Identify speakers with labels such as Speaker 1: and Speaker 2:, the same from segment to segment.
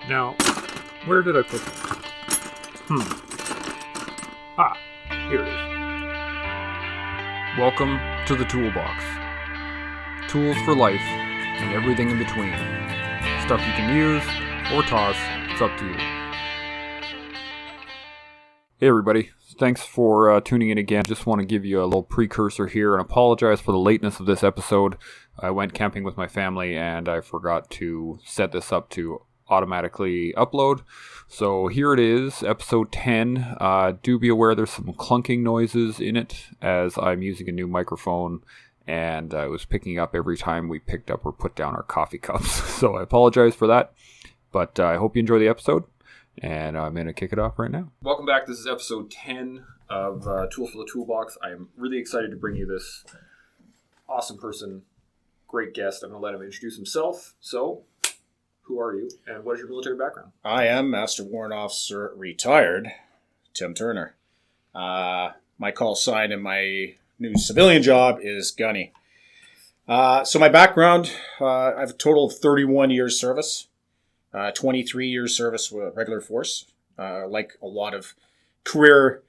Speaker 1: Now, where did I put it? Here it is. Welcome to the Toolbox. Tools for life and everything in between. Stuff you can use or toss, it's up to you. Hey everybody, thanks for tuning in again. Just want to give you a little precursor here and apologize for the lateness of this episode. I went camping with my family and I forgot to set this up to automatically upload. So here it is, episode 10. Do be aware there's some clunking noises in it as I'm using a new microphone and I was picking up every time we picked up or put down our coffee cups. So I apologize for that, but I hope you enjoy the episode. And I'm going to kick it off right now. Welcome back. This is episode 10 of Tools for the Toolbox. I am really excited to bring you this awesome person, great guest. I'm going to let him introduce himself. So, who are you and what is your military background?
Speaker 2: I am Master Warrant Officer Retired Tim Turner. My call sign in my new civilian job is Gunny. So my background, I have a total of 31 years service. 23 years service with regular force. Like a lot of career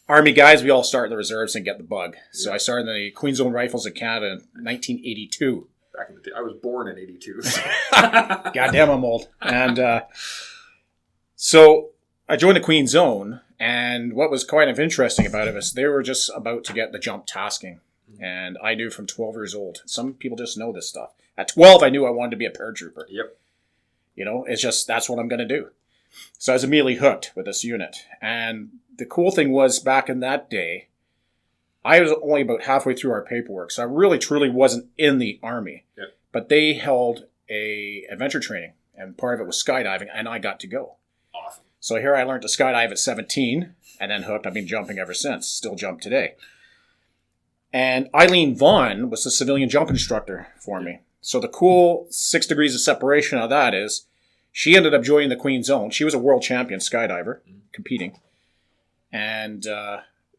Speaker 2: Army guys, we all start in the reserves and get the bug. So I started in the Queen's Own Rifles of Canada in 1982.
Speaker 1: Back in the day. I was born in 82.
Speaker 2: Goddamn, I'm old. And so I joined the Queen's Own, and what was kind of interesting about it was they were just about to get the jump tasking. And I knew from 12 years old. Some people just know this stuff. At 12, I knew I wanted to be a paratrooper.
Speaker 1: Yep.
Speaker 2: You know, it's just, that's what I'm going to do. So I was immediately hooked with this unit. And the cool thing was, back in that day, I was only about halfway through our paperwork. So I really, truly wasn't in the Army.
Speaker 1: Yep.
Speaker 2: But they held a adventure training, and part of it was skydiving, and I got to go.
Speaker 1: Awesome.
Speaker 2: So here I learned to skydive at 17, and then hooked. I've been jumping ever since. Still jump today. And Eileen Vaughn was the civilian jump instructor for me. So the cool 6 degrees of separation of that is she ended up joining the Queen's Own. She was a world champion skydiver, competing. And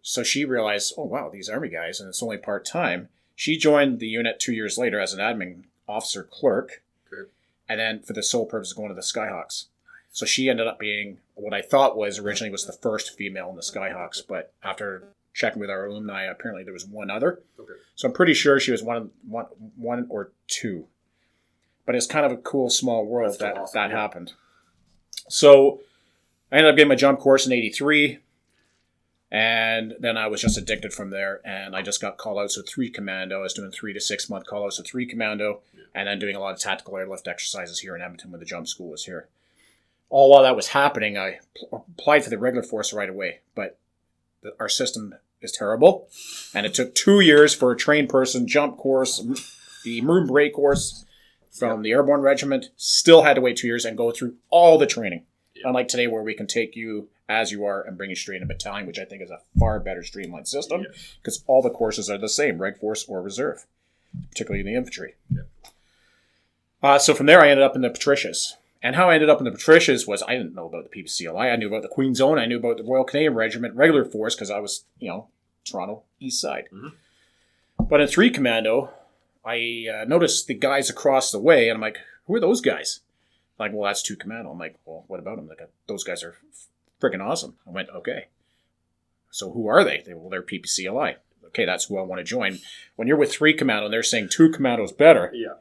Speaker 2: so she realized, oh, wow, these Army guys, and it's only part-time. She joined the unit 2 years later as an admin officer clerk.
Speaker 1: Good.
Speaker 2: And then for the sole purpose of going to the Skyhawks. So she ended up being what I thought was originally was the first female in the Skyhawks. But after checking with our alumni, apparently there was one other.
Speaker 1: Okay.
Speaker 2: So I'm pretty sure she was one or two. But it's kind of a cool small world that happened. So I ended up getting my jump course in 83. And then I was just addicted from there. And I just got call-outs with 3 Commando. I was doing 3 to 6 month call-outs with 3 Commando. Yeah. And then doing a lot of tactical airlift exercises here in Edmonton when the jump school was here. All while that was happening, I applied for the regular force right away. But our system is terrible. And it took 2 years for a trained person jump course, the Maroon Beret course from the Airborne Regiment. Still had to wait 2 years and go through all the training. Yep. Unlike today where we can take you as you are and bring you straight in a battalion, which I think is a far better streamlined system because all the courses are the same, Reg Force or Reserve, particularly in the infantry. Yep. So from there I ended up in the Patricias. And how I ended up in the Patricias was I didn't know about the PPCLI. I knew about the Queen's Own. I knew about the Royal Canadian Regiment regular force because I was, Toronto East Side. Mm-hmm. But in 3 Commando, I noticed the guys across the way, and I'm like, who are those guys? Like, well, that's 2 Commando. I'm like, well, what about them? Like, those guys are freaking awesome. I went, okay. So who are they? They're PPCLI. Okay, that's who I want to join. When you're with 3 Commando and they're saying 2 Commando's better. Yeah,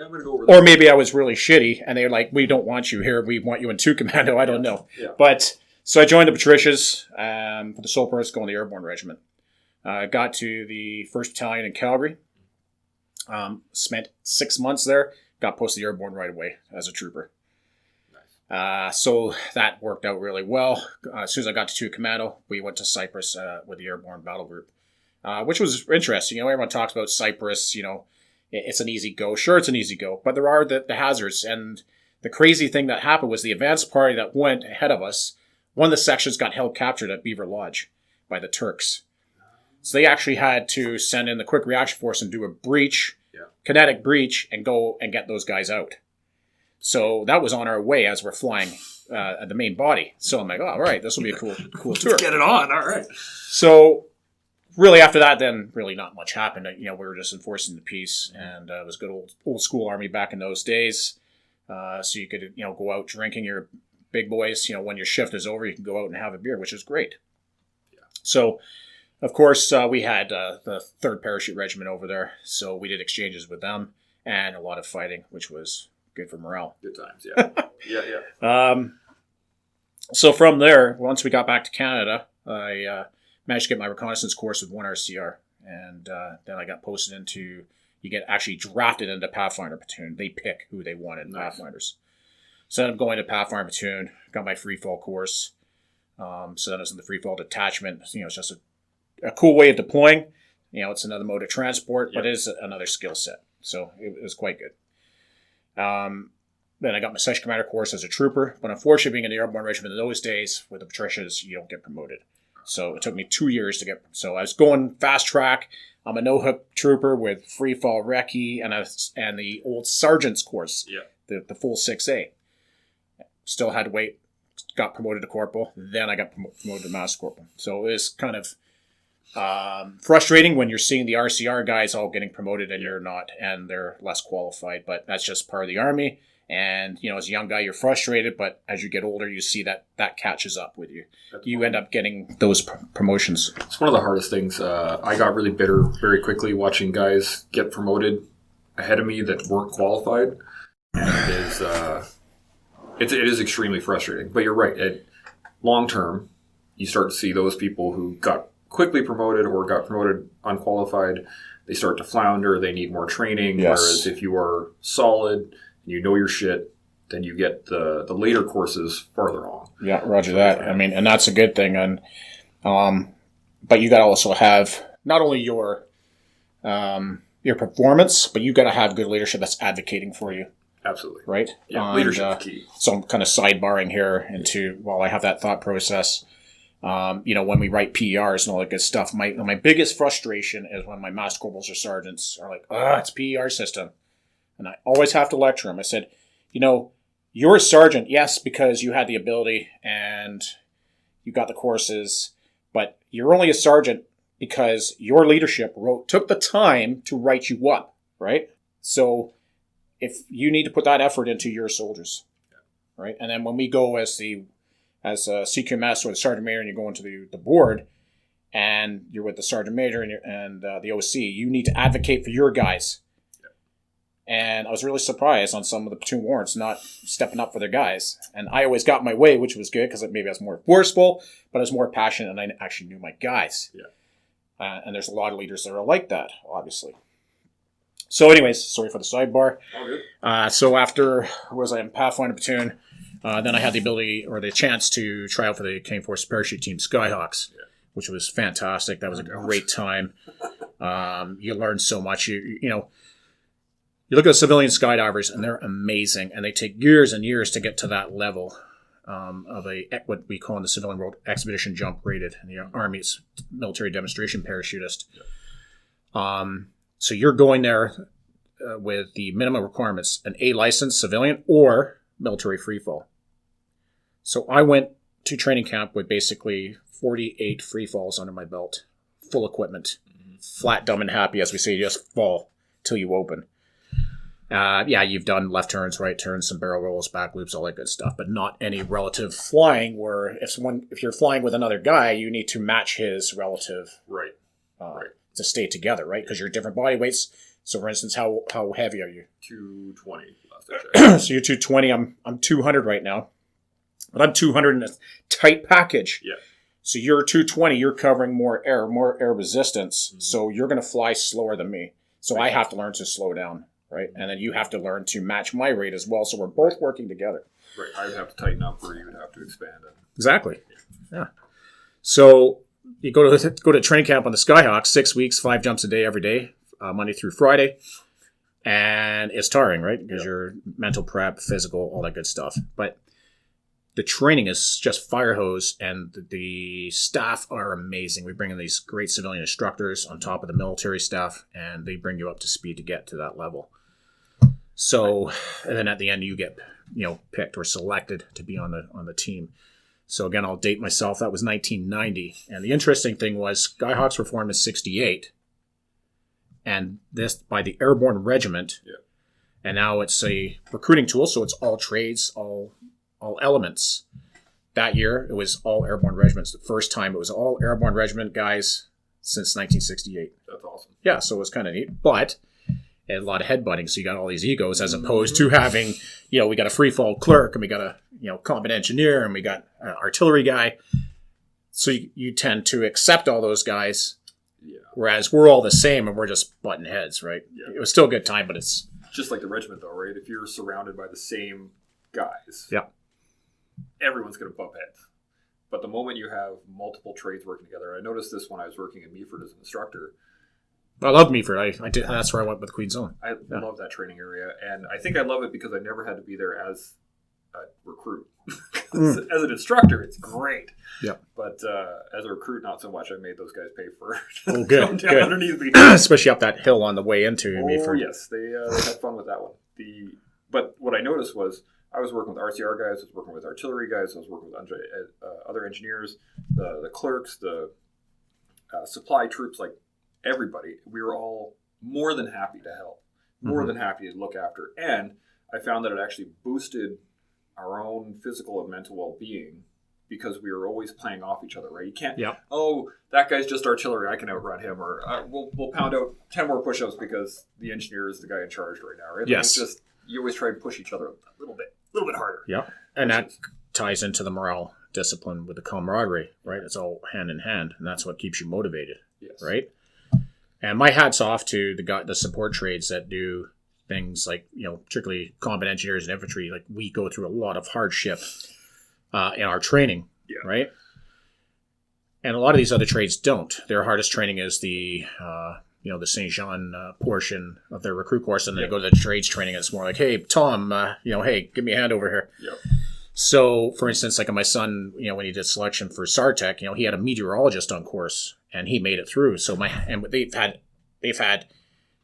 Speaker 2: I'm going to go over that. Or maybe I was really shitty, and they're like, we don't want you here. We want you in 2 Commando. I don't know. Yeah. But, so I joined the Patricias for the sole purpose of going to the Airborne Regiment. Got to the 1st Battalion in Calgary. Spent 6 months there. Got posted Airborne right away as a trooper. Nice. So that worked out really well. As soon as I got to 2 Commando, we went to Cyprus with the Airborne Battle Group, which was interesting. Everyone talks about Cyprus, it's an easy go. Sure, it's an easy go, but there are the hazards. And the crazy thing that happened was the advance party that went ahead of us, one of the sections got held captured at Beaver Lodge by the Turks. So they actually had to send in the quick reaction force and do a breach, kinetic breach, and go and get those guys out. So that was on our way as we're flying at the main body. So I'm like, oh, all right, this will be a cool tour.
Speaker 1: Let's get it on. All right.
Speaker 2: So really after that, then really not much happened. We were just enforcing the peace, and it was good old school Army back in those days. So you could, go out drinking your big boys. When your shift is over, you can go out and have a beer, which is great.
Speaker 1: Yeah.
Speaker 2: So, of course, we had the 3rd Parachute Regiment over there. So we did exchanges with them and a lot of fighting, which was good for morale.
Speaker 1: Good times, yeah. yeah.
Speaker 2: So from there, once we got back to Canada, I managed to get my reconnaissance course with 1 RCR. And then I got posted into, you get actually drafted into Pathfinder Platoon. They pick who they want in Pathfinders. So then I'm going to Pathfinder Platoon, got my free fall course. So then I was in the free fall detachment. It's just a cool way of deploying. It's another mode of transport, but it is another skill set. So it was quite good. Then I got my Section Commander course as a trooper, but unfortunately being in the Airborne Regiment in those days, with the patricians, you don't get promoted. So it took me 2 years to get, so I was going fast track. I'm a no-hook trooper with free fall recce and the old sergeant's course, the full 6A. Still had to wait, got promoted to corporal, then I got promoted to master corporal. So it was kind of frustrating when you're seeing the RCR guys all getting promoted and you're not, and they're less qualified, but that's just part of the Army. And, as a young guy, you're frustrated, but as you get older, you see that catches up with you. You end up getting those promotions.
Speaker 1: It's one of the hardest things. I got really bitter very quickly watching guys get promoted ahead of me that weren't qualified. And it is extremely frustrating. But you're right. Long term, you start to see those people who got quickly promoted or got promoted unqualified, they start to flounder. They need more training.
Speaker 2: Yes.
Speaker 1: Whereas if you are solid, you know your shit, then you get the later courses farther on.
Speaker 2: Yeah, roger that. I mean, and that's a good thing. And but you got to also have not only your performance, but you got to have good leadership that's advocating for you.
Speaker 1: Absolutely.
Speaker 2: Right?
Speaker 1: Yeah, leadership is key.
Speaker 2: So I'm kind of sidebarring here into, while I have that thought process, when we write PERs and all that good stuff, my biggest frustration is when my master corporals or sergeants are like, it's PER system. And I always have to lecture them. I said, you're a sergeant, yes, because you had the ability and you got the courses, but you're only a sergeant because your leadership took the time to write you up, right? So if you need to put that effort into your soldiers, right? And then when we go as a CQMS or the sergeant major and you go into the board and you're with the sergeant major and the OC, you need to advocate for your guys. And I was really surprised on some of the platoon warrants not stepping up for their guys. And I always got my way, which was good because maybe I was more forceful, but I was more passionate and I actually knew my guys.
Speaker 1: Yeah.
Speaker 2: And there's a lot of leaders that are like that, obviously. So anyways, sorry for the sidebar.
Speaker 1: All good.
Speaker 2: So after was I in Pathfinder Platoon, then I had the ability or the chance to try out for the Canadian Forces Parachute Team Skyhawks, which was fantastic. That was a great time. You learn so much. You look at civilian skydivers, and they're amazing, and they take years and years to get to that level of what we call in the civilian world expedition jump rated in the Army's military demonstration parachutist. Yeah. So you're going there with the minimum requirements, an A license, civilian, or military freefall. So I went to training camp with basically 48 freefalls under my belt, full equipment, flat, dumb, and happy, as we say, you just fall till you open. You've done left turns, right turns, some barrel rolls, back loops, all that good stuff, but not any relative flying where if you're flying with another guy, you need to match his relative to stay together, right? Because you're different body weights. So, for instance, how heavy are you?
Speaker 1: 220 last I checked.
Speaker 2: So you're 220. I'm 200 right now, but I'm 200 in a tight package.
Speaker 1: Yeah.
Speaker 2: So you're 220. You're covering more air resistance. Mm-hmm. So you're going to fly slower than me. So I have to learn to slow down. Right, and then you have to learn to match my rate as well. So we're both working together.
Speaker 1: Right, I would have to tighten up, or you would have to expand it.
Speaker 2: Exactly. Yeah. So you go to training camp on the Skyhawks, 6 weeks, 5 jumps a day every day, Monday through Friday, and it's tiring, right? Because you're mental prep, physical, all that good stuff. But the training is just fire hose, and the staff are amazing. We bring in these great civilian instructors on top of the military staff, and they bring you up to speed to get to that level. So, and then at the end you get, picked or selected to be on the team. So again, I'll date myself. That was 1990. And the interesting thing was Skyhawks were formed in 68. And this by the Airborne Regiment.
Speaker 1: Yeah.
Speaker 2: And now it's a recruiting tool, so it's all trades, all elements. That year, it was all airborne regiments. The first time it was all airborne regiment guys since 1968.
Speaker 1: That's awesome.
Speaker 2: Yeah, so it was kind of neat. But it had a lot of headbutting, so you got all these egos as opposed to having, we got a free fall clerk and we got a, combat engineer and we got an artillery guy. So you tend to accept all those guys, whereas we're all the same and we're just butting heads, right? Yeah. It was still a good time, but it's...
Speaker 1: Just like the regiment, though, right? If you're surrounded by the same guys...
Speaker 2: Yeah.
Speaker 1: Everyone's going to bump heads. But the moment you have multiple trades working together, I noticed this when I was working in Meaford as an instructor.
Speaker 2: I loved Meaford. I did. That's where I went with Queen's Own.
Speaker 1: I love that training area, and I think I love it because I never had to be there as a recruit. As an instructor, it's great.
Speaker 2: Yeah.
Speaker 1: But as a recruit, not so much. I made those guys pay for
Speaker 2: good.
Speaker 1: down underneath me,
Speaker 2: especially up that hill on the way into Meaford.
Speaker 1: Yes, they had fun with that one. But what I noticed was, I was working with RCR guys, I was working with artillery guys, I was working with other engineers, the clerks, the supply troops, like everybody. We were all more than happy to help, more than happy to look after. And I found that it actually boosted our own physical and mental well-being because we were always playing off each other, right? You can't, that guy's just artillery, I can outrun him, or we'll pound out 10 more push-ups because the engineer is the guy in charge right now, right?
Speaker 2: Yes.
Speaker 1: It's just, you always try and push each other a little bit harder.
Speaker 2: Yeah. And that ties into the morale discipline with the camaraderie, right? It's all hand in hand, and that's what keeps you motivated, right? And my hat's off to the support trades that do things like, particularly combat engineers and infantry. Like, we go through a lot of hardship in our training, right? And a lot of these other trades don't. Their hardest training is the St. Jean portion of their recruit course, and then they go to the trades training, and it's more like, hey, Tom, hey, give me a hand over here. Yep. So, for instance, like my son, when he did selection for SARTEC, he had a meteorologist on course, and he made it through. So they've had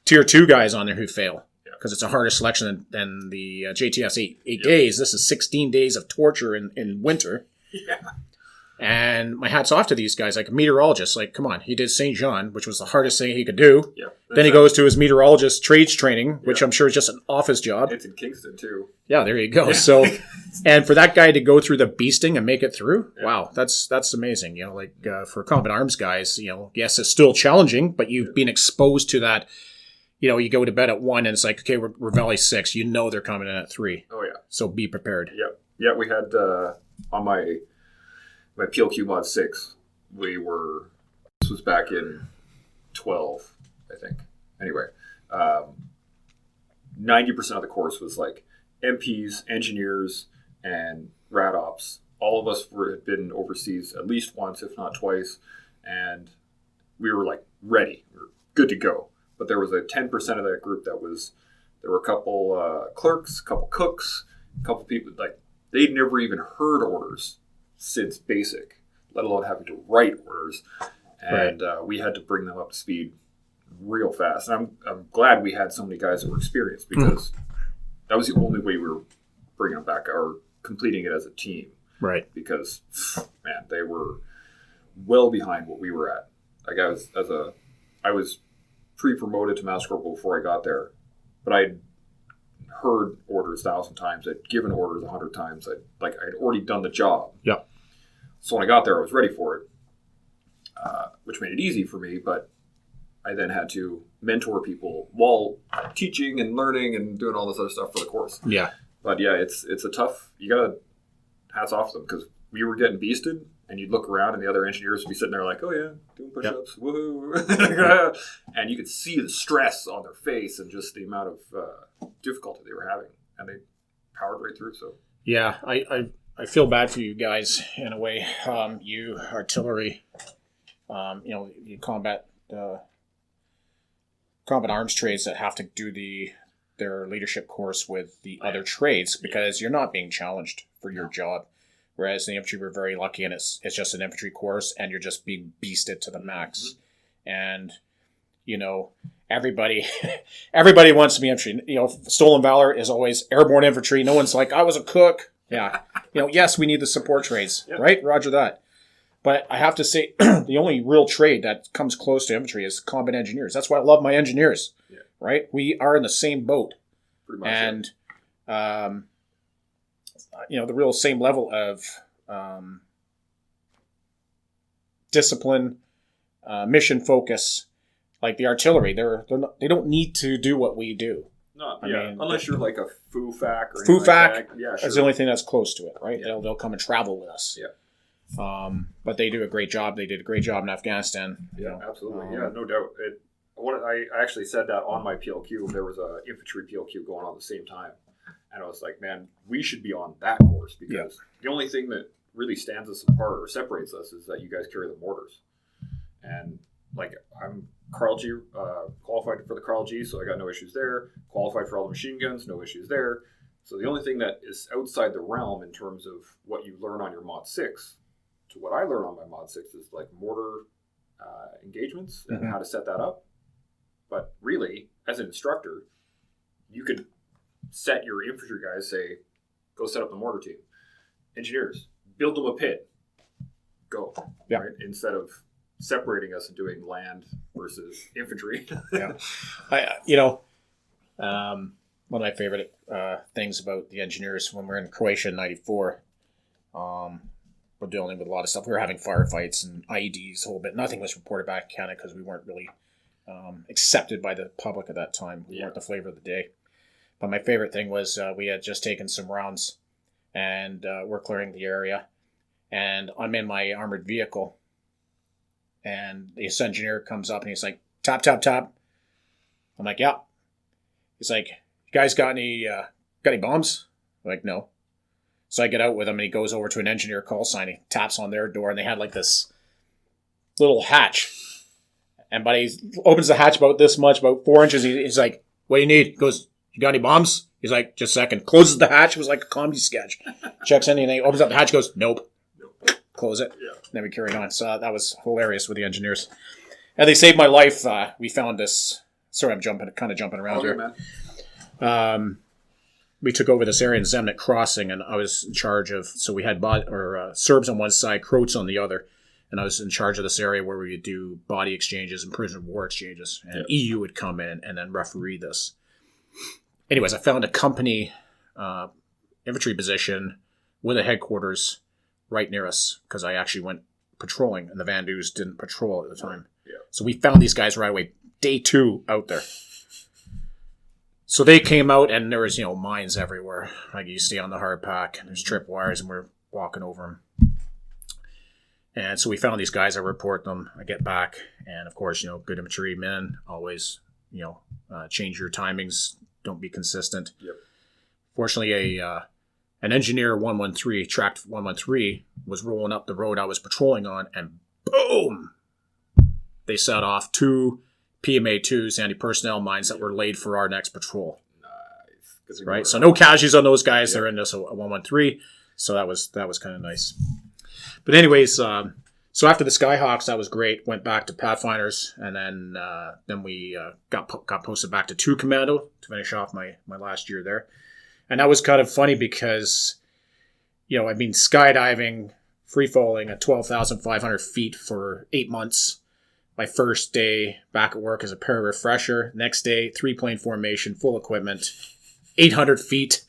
Speaker 2: tier 2 guys on there who fail because it's a harder selection than the JTS 8 days. This is 16 days of torture in winter. Yeah. And my hat's off to these guys, like a meteorologist. Like, come on, he did St. John, which was the hardest thing he could do. Yeah, then he goes to his meteorologist trades training, which I'm sure is just an office job.
Speaker 1: It's in Kingston, too.
Speaker 2: Yeah, there you go. Yeah. So, and for that guy to go through the beasting and make it through, wow, that's amazing. For combat arms guys, yes, it's still challenging, but you've been exposed to that. You go to bed at 1 and it's like, okay, we're Valley 6. They're coming in at 3. Oh, yeah. So be prepared.
Speaker 1: Yep. Yeah, we had on my PLQ Mod 6, this was back in 12, I think. Anyway, 90% of the course was like MPs, engineers, and rad ops. All of us had been overseas at least once, if not twice, and we were like ready. We were good to go. But there was a 10% of that group there were a couple clerks, a couple cooks, a couple people, like, they'd never even heard orders since basic, let alone having to write orders, and we had to bring them up to speed real fast. And I'm glad we had so many guys that were experienced because that was the only way we were bringing them back or completing it as a team.
Speaker 2: Right.
Speaker 1: Because man, they were well behind what we were at. Like I was pre-promoted to Master Corporal before I got there, but I'd heard orders 1,000 times. I'd given orders 100 times. I'd already done the job.
Speaker 2: Yeah.
Speaker 1: So when I got there, I was ready for it, which made it easy for me. But I then had to mentor people while teaching and learning and doing all this other stuff for the course.
Speaker 2: Yeah.
Speaker 1: But yeah, it's a tough. You gotta hats off to them because we were getting beasted, and you'd look around and the other engineers would be sitting there like, "Oh yeah, doing push-ups, woohoo!" And you could see the stress on their face and just the amount of difficulty they were having, and they powered right through. So
Speaker 2: yeah, I feel bad for you guys in a way. You artillery, you combat arms trades that have to do their leadership course with the other trades because you're not being challenged for your job. Whereas the infantry, we're very lucky, and it's just an infantry course, and you're just being beasted to the max. And everybody wants to be infantry. Stolen valor is always airborne infantry. No one's like, I was a cook. Yeah. Yes, we need the support trades, right? Roger that. But I have to say, the only real trade that comes close to infantry is combat engineers. That's why I love my engineers, right? We are in the same boat.
Speaker 1: Pretty much.
Speaker 2: And, the real same level of discipline, mission focus, like the artillery. They don't need to do what we do.
Speaker 1: No, unless you're like a FUFAC or
Speaker 2: FUFAC
Speaker 1: like that. Yeah, sure.
Speaker 2: is the only thing that's close to it, right?
Speaker 1: Yeah.
Speaker 2: They'll come and travel with us.
Speaker 1: Yeah.
Speaker 2: But they do a great job. They did a great job in Afghanistan.
Speaker 1: Yeah, absolutely. No doubt. I actually said that on my PLQ. There was a infantry PLQ going on at the same time. And I was like, man, we should be on that course because the only thing that really stands us apart or separates us is that you guys carry the mortars. And like I'm Carl G, qualified for the Carl G, so I got no issues there. Qualified for all the machine guns, no issues there. So the only thing that is outside the realm in terms of what you learn on your Mod 6 to what I learned on my Mod 6 is like mortar engagements and how to set that up. But really, as an instructor, you could set your infantry guys, say, go set up the mortar team. Engineers, build them a pit. Go.
Speaker 2: Yeah.
Speaker 1: Right? Instead of separating us and doing land versus infantry.
Speaker 2: Yeah. One of my favorite things about the engineers when we're in Croatia in '94, we're dealing with a lot of stuff. We were having firefights and IEDs, a whole bit. Nothing was reported back in Canada because we weren't really accepted by the public at that time. We weren't the flavor of the day. But my favorite thing was we had just taken some rounds and we're clearing the area. And I'm in my armored vehicle. And this engineer comes up and he's like, top. I'm like, yeah. He's like, you guys got any bombs? I'm like, no. So I get out with him and he goes over to an engineer call sign. He taps on their door and they had like this little hatch. And but he opens the hatch about this much, about 4 inches. He's like, what do you need? He goes, you got any bombs? He's like, just a second. Closes the hatch. It was like a comedy sketch. Checks in and he opens up the hatch, goes, nope. Close it. Yeah. Then we carried on. So that was hilarious with the engineers. And they saved my life. We found this. Sorry, I'm kind of jumping around here. Man. We took over this area in Zemnik Crossing, and I was in charge of. So we had Serbs on one side, Croats on the other, and I was in charge of this area where we would do body exchanges and prisoner of war exchanges. And EU would come in and then referee this. Anyways, I found a company infantry position with a headquarters right near us because I actually went patrolling, and the Vandus didn't patrol at the time. Yeah. So we found these guys right away. Day 2 out there. So they came out, and there was, mines everywhere. Like you stay on the hard pack, and there's trip wires, and we're walking over them. And so we found these guys. I report them. I get back, and of course, good infantry men always, change your timings. Don't be consistent. Yep. Fortunately, an engineer 113, tracked 113, was rolling up the road I was patrolling on, and boom! They set off 2 PMA-2s, anti-personnel mines that were laid for our next patrol. Nice. Right? So no casualties on those guys. They're in this 113. So that was kind of nice. But anyways, so after the Skyhawks, that was great. Went back to Pathfinders, and then we got posted back to 2 Commando to finish off my last year there. And that was kind of funny because, skydiving, free falling at 12,500 feet for 8 months. My first day back at work as a para-refresher. Next day, 3-plane formation, full equipment, 800 feet.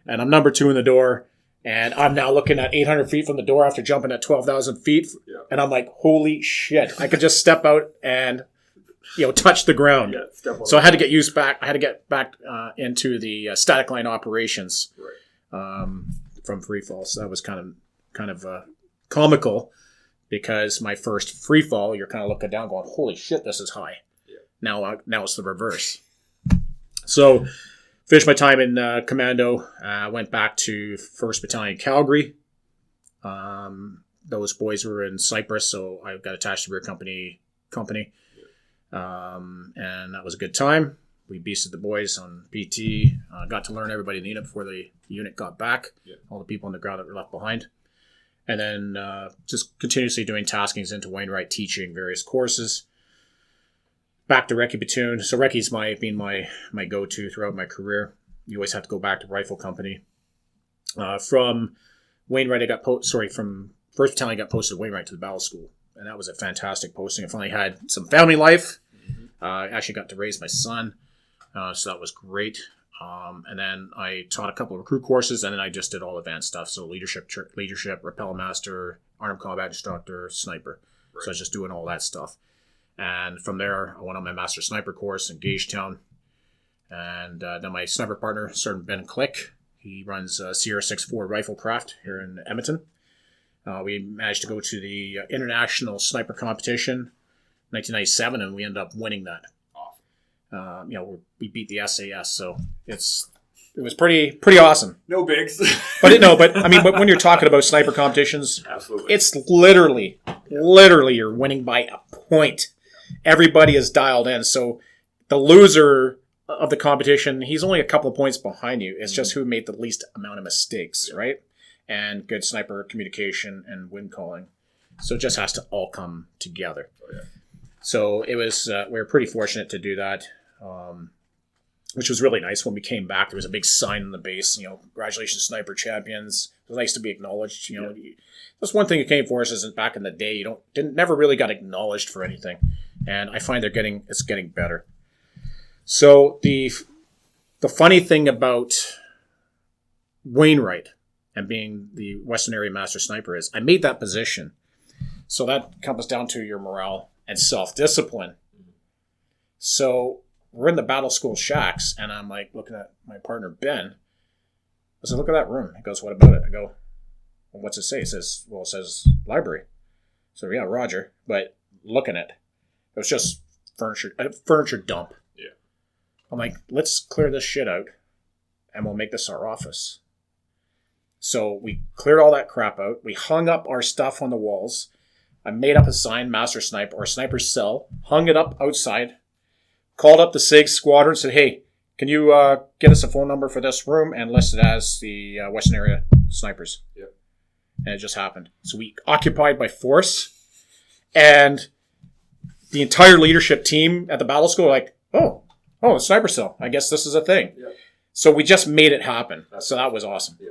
Speaker 2: And I'm number 2 in the door. And I'm now looking at 800 feet from the door after jumping at 12,000 feet. Yeah. And I'm like, holy shit. I could just step out and, touch the ground. Yeah, so I had to get used back. I had to get back into the static line operations from free fall. So that was kind of comical. Because my first free fall, you're kind of looking down going, holy shit, this is high. Yeah. Now it's the reverse. So finished my time in Commando. Went back to 1st Battalion Calgary. Those boys were in Cyprus, so I got attached to rear company. And that was a good time. We beasted the boys on PT. Got to learn everybody in the unit before the unit got back. Yeah. All the people on the ground that were left behind. And then just continuously doing taskings into Wainwright, teaching various courses. Back to Recce Platoon. So Recce's been my go-to throughout my career. You always have to go back to Rifle Company. From Wainwright, from 1st Battalion, I got posted to Wainwright to the Battle School. And that was a fantastic posting. I finally had some family life. I actually got to raise my son. So that was great. And then I taught a couple of recruit courses, and then I just did all advanced stuff. So leadership, rappel master, armed combat instructor, sniper. Right. So I was just doing all that stuff. And from there, I went on my master sniper course in Gagetown. And then my sniper partner, Sergeant Ben Click, he runs Sierra 6.4 Riflecraft here in Edmonton. We managed to go to the International Sniper Competition 1997, and we ended up winning that. We beat the SAS, so it was pretty awesome.
Speaker 1: No bigs.
Speaker 2: but when you're talking about sniper competitions,
Speaker 1: absolutely,
Speaker 2: it's literally you're winning by a point. Everybody is dialed in, so the loser of the competition, he's only a couple of points behind you. It's just who made the least amount of mistakes, right? And good sniper communication and wind calling. So it just has to all come together.
Speaker 1: Oh, yeah.
Speaker 2: So it was, we were pretty fortunate to do that, which was really nice. When we came back, there was a big sign on the base, congratulations, sniper champions. It was nice to be acknowledged. That's one thing that came for us is back in the day, never really got acknowledged for anything. And I find it's getting better. So the funny thing about Wainwright and being the Western Area Master Sniper is I made that position. So that comes down to your morale and self-discipline. So we're in the battle school shacks, and I'm like looking at my partner, Ben. I said, look at that room. He goes, what about it? I go, well, what's it say? It says library. So yeah, Roger. But looking at it was just a furniture dump.
Speaker 1: Yeah.
Speaker 2: I'm like, let's clear this shit out, and we'll make this our office. So we cleared all that crap out. We hung up our stuff on the walls. I made up a sign, Master Sniper, or Sniper Cell, hung it up outside, called up the SIG squadron, said, hey, can you get us a phone number for this room and list it as the Western Area Snipers?
Speaker 1: Yep. And
Speaker 2: it just happened. So we occupied by force, and the entire leadership team at the battle school were like, oh, Sniper Cell. I guess this is a thing.
Speaker 1: Yep.
Speaker 2: So we just made it happen. So that was awesome.
Speaker 1: Yeah.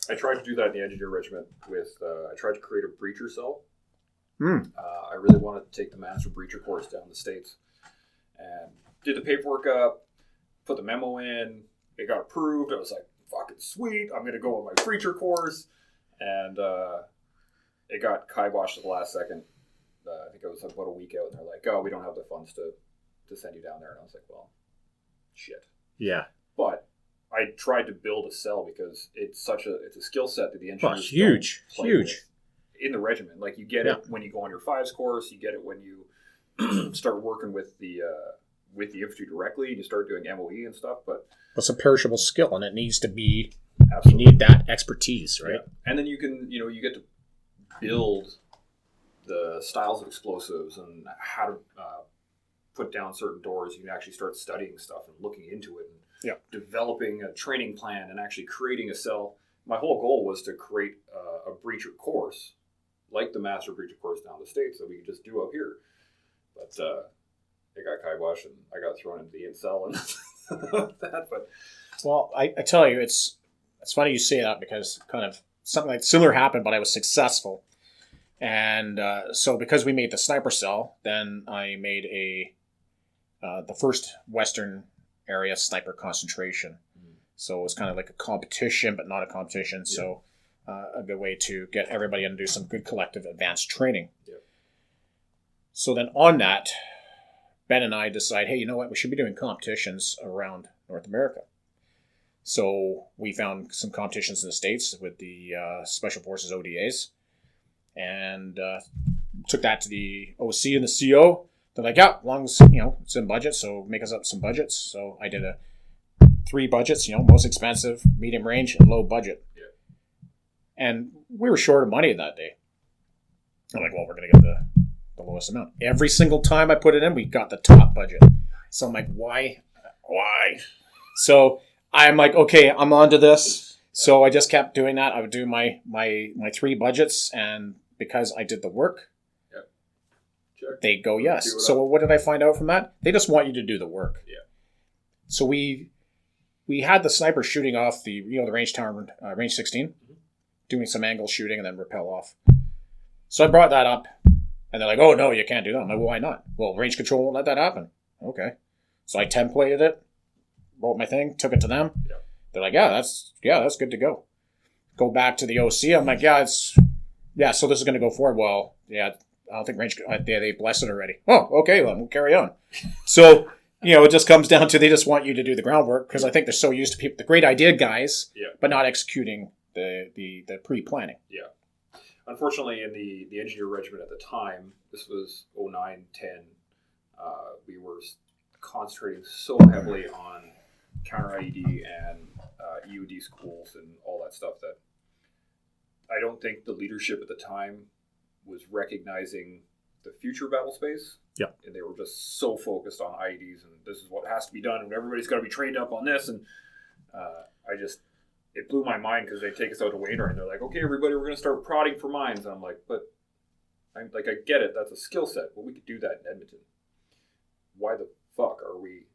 Speaker 1: I tried to do that in the engineer regiment I tried to create a breacher cell. I really wanted to take the master breacher course down in the States, and did the paperwork up, put the memo in, it got approved. I was like, fucking sweet, I'm going to go on my breacher course, and it got kiboshed at the last second. I think it was about a week out, and they're like, oh, we don't have the funds to send you down there. And I was like, well, shit.
Speaker 2: Yeah.
Speaker 1: But I tried to build a cell because it's a skill set that the engineers
Speaker 2: huge.
Speaker 1: In the regiment. Like, you get it when you go on your fives course, you get it when you start working with the infantry directly, and you start doing MOE and stuff. But
Speaker 2: it's a perishable skill, and it needs to be.
Speaker 1: Absolutely.
Speaker 2: You need that expertise, right?
Speaker 1: Yeah. And then you can, you get to build the styles of explosives and how to put down certain doors. You can actually start studying stuff and looking into it and developing a training plan and actually creating a cell. My whole goal was to create a breacher course, like the master breacher course down in the States, that we could just do up here. But it got kiboshed, and I got thrown into the incel and that. But
Speaker 2: well, I tell you, it's funny you say that, because kind of something like similar happened, but I was successful. And so because we made the sniper cell, then I made the first Western Area sniper concentration. So it was kind of like a competition, but not a competition. Yeah. So a good way to get everybody in to do some good collective advanced training.
Speaker 1: Yeah.
Speaker 2: So then on that, Ben and I decide, hey, you know what? We should be doing competitions around North America. So we found some competitions in the States with the Special Forces ODAs, and took that to the OC and the CO. They're like, yeah, as long as it's in budget, so make us up some budgets. So I did 3 budgets, most expensive, medium range, and low budget.
Speaker 1: Yeah.
Speaker 2: And we were short of money that day. I'm like, well, we're going to get the lowest amount. Every single time I put it in, we got the top budget. So I'm like, why? So I'm like, okay, I'm on to this. So I just kept doing that. I would do my 3 budgets, and because I did the work, they go yes. So what did I find out from that? They just want you to do the work.
Speaker 1: Yeah.
Speaker 2: So we had the sniper shooting off the range tower, range 16, doing some angle shooting and then rappel off. So I brought that up, and they're like, "Oh no, you can't do that." I'm like, "Well, why not?" Well, range control won't let that happen. Okay. So I templated it, wrote my thing, took it to them.
Speaker 3: Yeah.
Speaker 2: They're like, that's good to go. Go back to the OC. I'm like, so this is going to go forward. Well, yeah, I don't think range, they blessed it already. Oh, okay, well, we'll carry on. So, it just comes down to they just want you to do the groundwork because I think they're so used to people, the great idea guys, but not executing the pre-planning.
Speaker 3: Yeah. Unfortunately, in the engineer regiment at the time, this was 09, 10, we were concentrating so heavily on counter-IED and EOD schools and all that stuff that I don't think the leadership at the time was recognizing the future battle space.
Speaker 2: Yeah.
Speaker 3: And they were just so focused on IEDs and this is what has to be done and everybody's got to be trained up on this. And it blew my mind because they take us out to Wainwright and they're like, okay, everybody, we're going to start prodding for mines. And I'm like, but I get it. That's a skill set. Well, we could do that in Edmonton. Why the fuck are we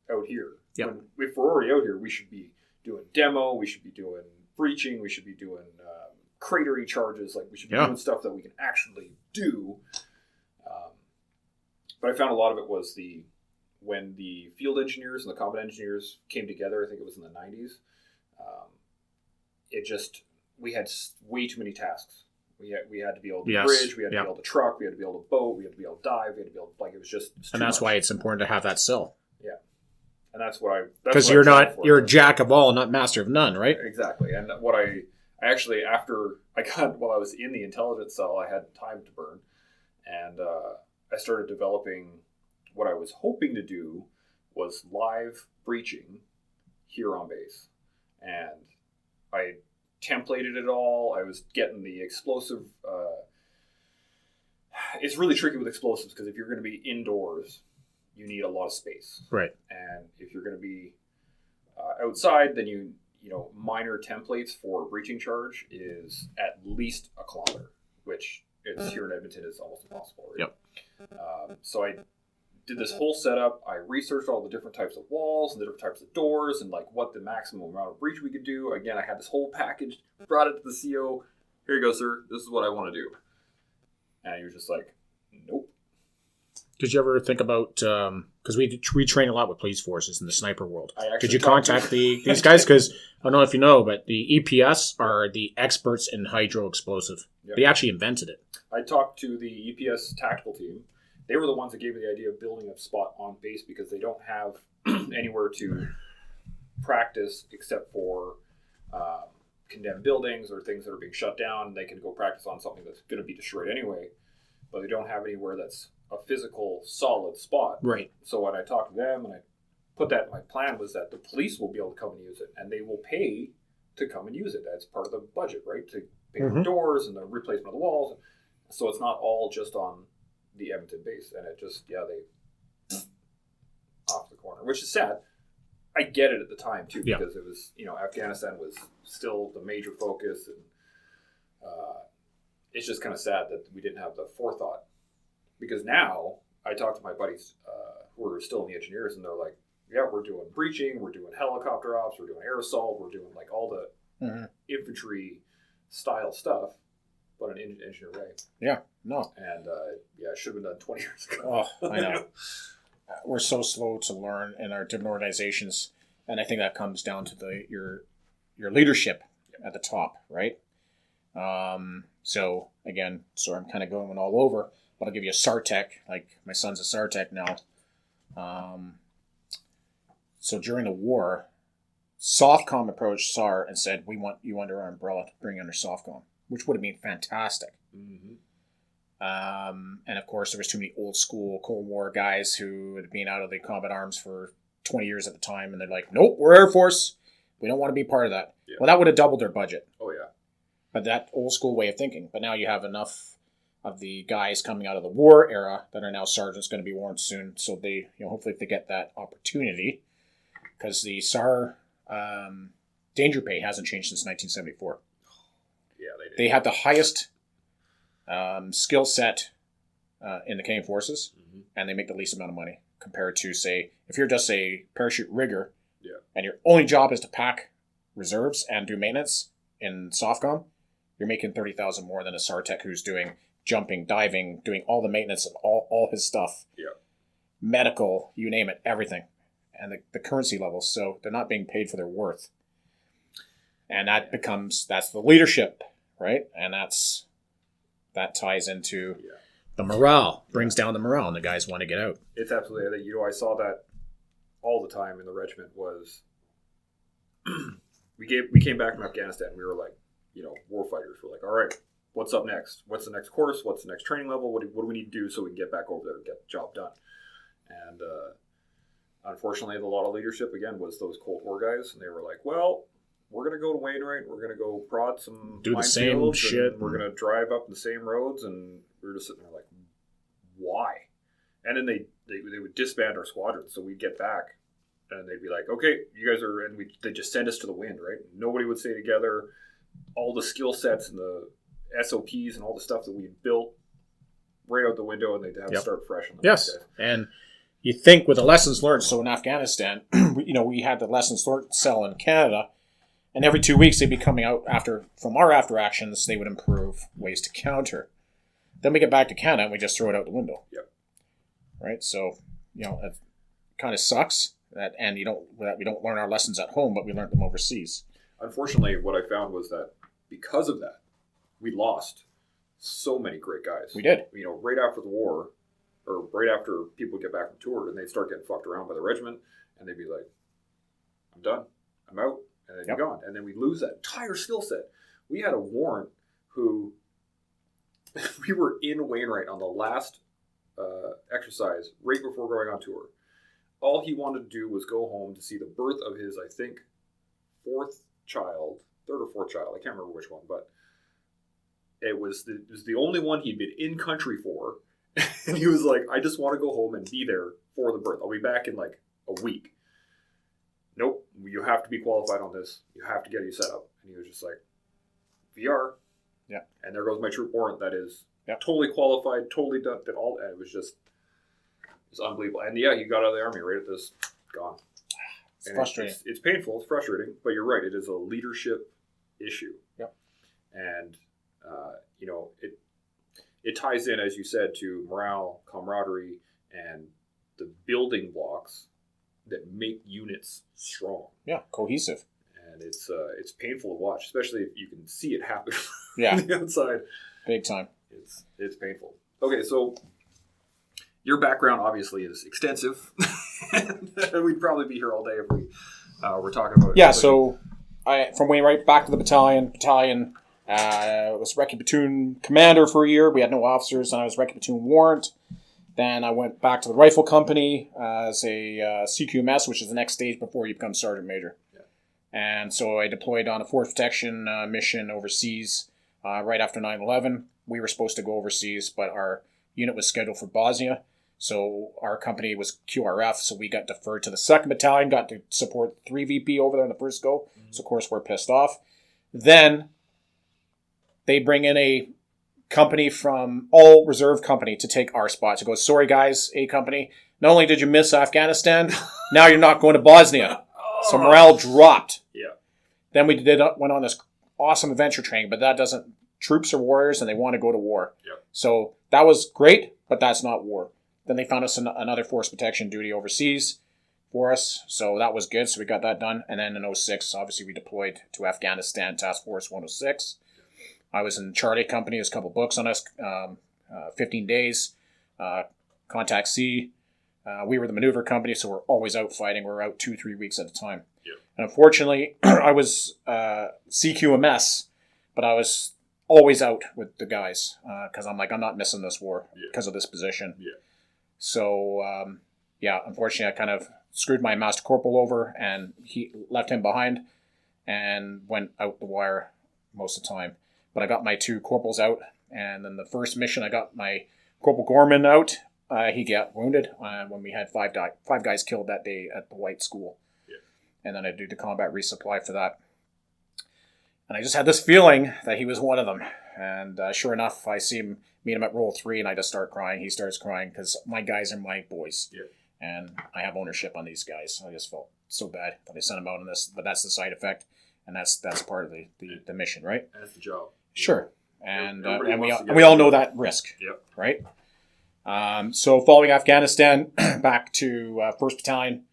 Speaker 3: out here?
Speaker 2: Yeah.
Speaker 3: If we're already out here, we should be doing demo. We should be doing breaching. We should be doing cratering charges. Like we should be doing stuff that we can actually do. But I found a lot of it was when the field engineers and the combat engineers came together. I think it was in the 90s. We had way too many tasks. We had to be able to bridge. We had to be able to truck. We had to be able to boat. We had to be able to dive. We had to be able to, it was just.
Speaker 2: And that's why it's important to have that skill.
Speaker 3: Yeah, and that's what I.
Speaker 2: Because you're a jack of all, not master of none, right?
Speaker 3: Exactly, and what I actually while I was in the intelligence cell, I had time to burn, and I started developing what I was hoping to do was live breaching here on base, and I templated it all. I was getting the explosive. It's really tricky with explosives because if you're going to be indoors, you need a lot of space.
Speaker 2: Right.
Speaker 3: And if you're going to be outside, then minor templates for a breaching charge is at least a kilometer, which here in Edmonton is almost impossible. Right?
Speaker 2: Yep.
Speaker 3: So I did this whole setup. I researched all the different types of walls and the different types of doors and what the maximum amount of breach we could do. Again, I had this whole package, brought it to the CO. Here you go, sir. This is what I want to do. And he was just like, nope.
Speaker 2: Did you ever think about, because we train a lot with police forces in the sniper world. Did you contact these guys? Because I don't know if you know, but the EPS are the experts in hydro explosive. Yep. They actually invented it.
Speaker 3: I talked to the EPS tactical team. They were the ones that gave me the idea of building a spot on base because they don't have anywhere to practice except for condemned buildings or things that are being shut down. They can go practice on something that's going to be destroyed anyway, but they don't have anywhere that's a physical, solid spot.
Speaker 2: Right.
Speaker 3: So when I talked to them and I put that in my plan was that the police will be able to come and use it, and they will pay to come and use it. That's part of the budget, right? To pay for the doors and the replacement of the walls. So it's not all just on the Edmonton base, and it just they off the corner, which is sad. I get it at the time too because it was Afghanistan was still the major focus, and it's just kind of sad that we didn't have the forethought. Because now I talk to my buddies who are still in the engineers, and they're like, "Yeah, we're doing breaching, we're doing helicopter ops, we're doing air assault, we're doing all the infantry style stuff." But an engineer way.
Speaker 2: Yeah, no.
Speaker 3: And it should have been done 20 years ago.
Speaker 2: Oh, I know. We're so slow to learn in our different organizations, and I think that comes down to your leadership at the top, right? So again, I'm kind of going all over, but I'll give you a SARTEC. Like my son's a SARTEC now. So during the war, SOFCOM approached SAR and said, "We want you under our umbrella to bring under SOFCOM," which would have been fantastic.
Speaker 3: Mm-hmm.
Speaker 2: And of course, there was too many old school Cold War guys who had been out of the combat arms for 20 years at the time, and they're like, "Nope, we're Air Force. We don't want to be part of that." Yeah. Well, that would have doubled their budget.
Speaker 3: Oh yeah.
Speaker 2: But that old school way of thinking. But now you have enough of the guys coming out of the war era that are now sergeants, going to be warned soon. So they, hopefully, if they get that opportunity, because the SAR danger pay hasn't changed since 1974.
Speaker 3: Yeah, they did.
Speaker 2: They had the highest skill set in the Canadian Forces, and they make the least amount of money compared to, say, if you're just a parachute rigger, and your only job is to pack reserves and do maintenance in SOFCOM, you're making $30,000 more than a SARTEC who's doing jumping, diving, doing all the maintenance and all his stuff.
Speaker 3: Yeah.
Speaker 2: Medical, you name it, everything. and the currency levels. So they're not being paid for their worth. And that's the leadership, right? And that ties into the morale, brings down the morale, and the guys want to get out.
Speaker 3: It's absolutely, I saw that all the time in the regiment was, we came back from Afghanistan. We were like, war fighters. We're like, all right, what's up next? What's the next course? What's the next training level? What do we need to do so we can get back over there and get the job done? And unfortunately, a lot of leadership, again, was those Cold War guys. And they were like, well, we're going to go to Wainwright. We're going to go prod some
Speaker 2: do the same shit.
Speaker 3: We're going to drive up the same roads. And we were just sitting there like, why? And then they would disband our squadron. So we'd get back. And they'd be like, okay, you guys are, and they just send us to the wind, right? Nobody would stay together. All the skill sets and the SOPs and all the stuff that we had built right out the window, and they'd have to start fresh. On the
Speaker 2: yes, and you think with the lessons learned, so in Afghanistan, we had the lessons learned cell in Canada, and every 2 weeks they'd be coming out from our after actions, they would improve ways to counter. Then we get back to Canada and we just throw it out the window.
Speaker 3: Yep.
Speaker 2: Right? So, it kind of sucks. And we don't learn our lessons at home, but we learned them overseas.
Speaker 3: Unfortunately, what I found was that because of that, we lost so many great guys.
Speaker 2: We did.
Speaker 3: Right after the war, or right after people get back from tour, and they'd start getting fucked around by the regiment, and they'd be like, I'm done. I'm out. And then you're gone. And then we lose that entire skill set. We had a warrant who, we were in Wainwright on the last exercise right before going on tour. All he wanted to do was go home to see the birth of his, I think, third or fourth child. I can't remember which one, but it was the only one he'd been in country for. And he was like, I just want to go home and be there for the birth. I'll be back in like a week. Nope, you have to be qualified on this. You have to get you set up. And he was just like, VR.
Speaker 2: Yeah. And
Speaker 3: there goes my troop warrant that is totally qualified, totally done, and it was just... It's unbelievable. And he got out of the army right at this, gone.
Speaker 2: It's frustrating.
Speaker 3: It's painful. It's frustrating. But you're right. It is a leadership issue.
Speaker 2: Yep.
Speaker 3: And, it ties in, as you said, to morale, camaraderie, and the building blocks that make units strong.
Speaker 2: Yeah, cohesive.
Speaker 3: And it's painful to watch, especially if you can see it happen
Speaker 2: on
Speaker 3: the outside.
Speaker 2: Big time.
Speaker 3: It's painful. Okay, so... Your background obviously is extensive, and we'd probably be here all day if we were talking about it.
Speaker 2: Yeah, so from Wainwright back to the battalion. Was Recce Platoon Commander for a year. We had no officers, and I was Recce Platoon Warrant. Then I went back to the Rifle Company as a CQMS, which is the next stage before you become Sergeant Major. Yeah. And so I deployed on a force protection mission overseas right after 9/11. We were supposed to go overseas, but our unit was scheduled for Bosnia. So our company was QRF, so we got deferred to the 2nd Battalion, got to support 3 VP over there in the first go. Mm-hmm. So, of course, we're pissed off. Then they bring in a company from all reserve company to take our spots. It goes, sorry, guys, A company. Not only did you miss Afghanistan, now you're not going to Bosnia. So morale dropped.
Speaker 3: Yeah.
Speaker 2: Then we went on this awesome adventure training, but that doesn't... Troops are warriors, and they want to go to war.
Speaker 3: Yep.
Speaker 2: So that was great, but that's not war. Then they found us another force protection duty overseas for us. So that was good. So we got that done. And then in 2006, obviously we deployed to Afghanistan, Task Force 106. I was in Charlie Company. There's a couple books on us. 15 Days. Contact C. We were the maneuver company, so we're always out fighting. We're out 2-3 weeks at a time.
Speaker 3: Yep.
Speaker 2: And unfortunately, I was CQMS, but I was always out with the guys because I'm like, I'm not missing this war because of this position.
Speaker 3: Yeah.
Speaker 2: So, unfortunately, I kind of screwed my master corporal over and he left him behind and went out the wire most of the time. But I got my 2 corporals out, and then the first mission, I got my Corporal Gorman out. He got wounded when we had 5 guys killed that day at the White School.
Speaker 3: Yeah.
Speaker 2: And then I did the combat resupply for that. And I just had this feeling that he was one of them. And sure enough, I meet him at roll 3, and I just start crying. He starts crying because my guys are my boys.
Speaker 3: Yeah.
Speaker 2: And I have ownership on these guys. I just felt so bad that I sent them out on this. But that's the side effect. And that's part of the mission, right?
Speaker 3: That's the job.
Speaker 2: Sure. And we all know that risk.
Speaker 3: Yep.
Speaker 2: Right? So following Afghanistan, back to 1st Battalion.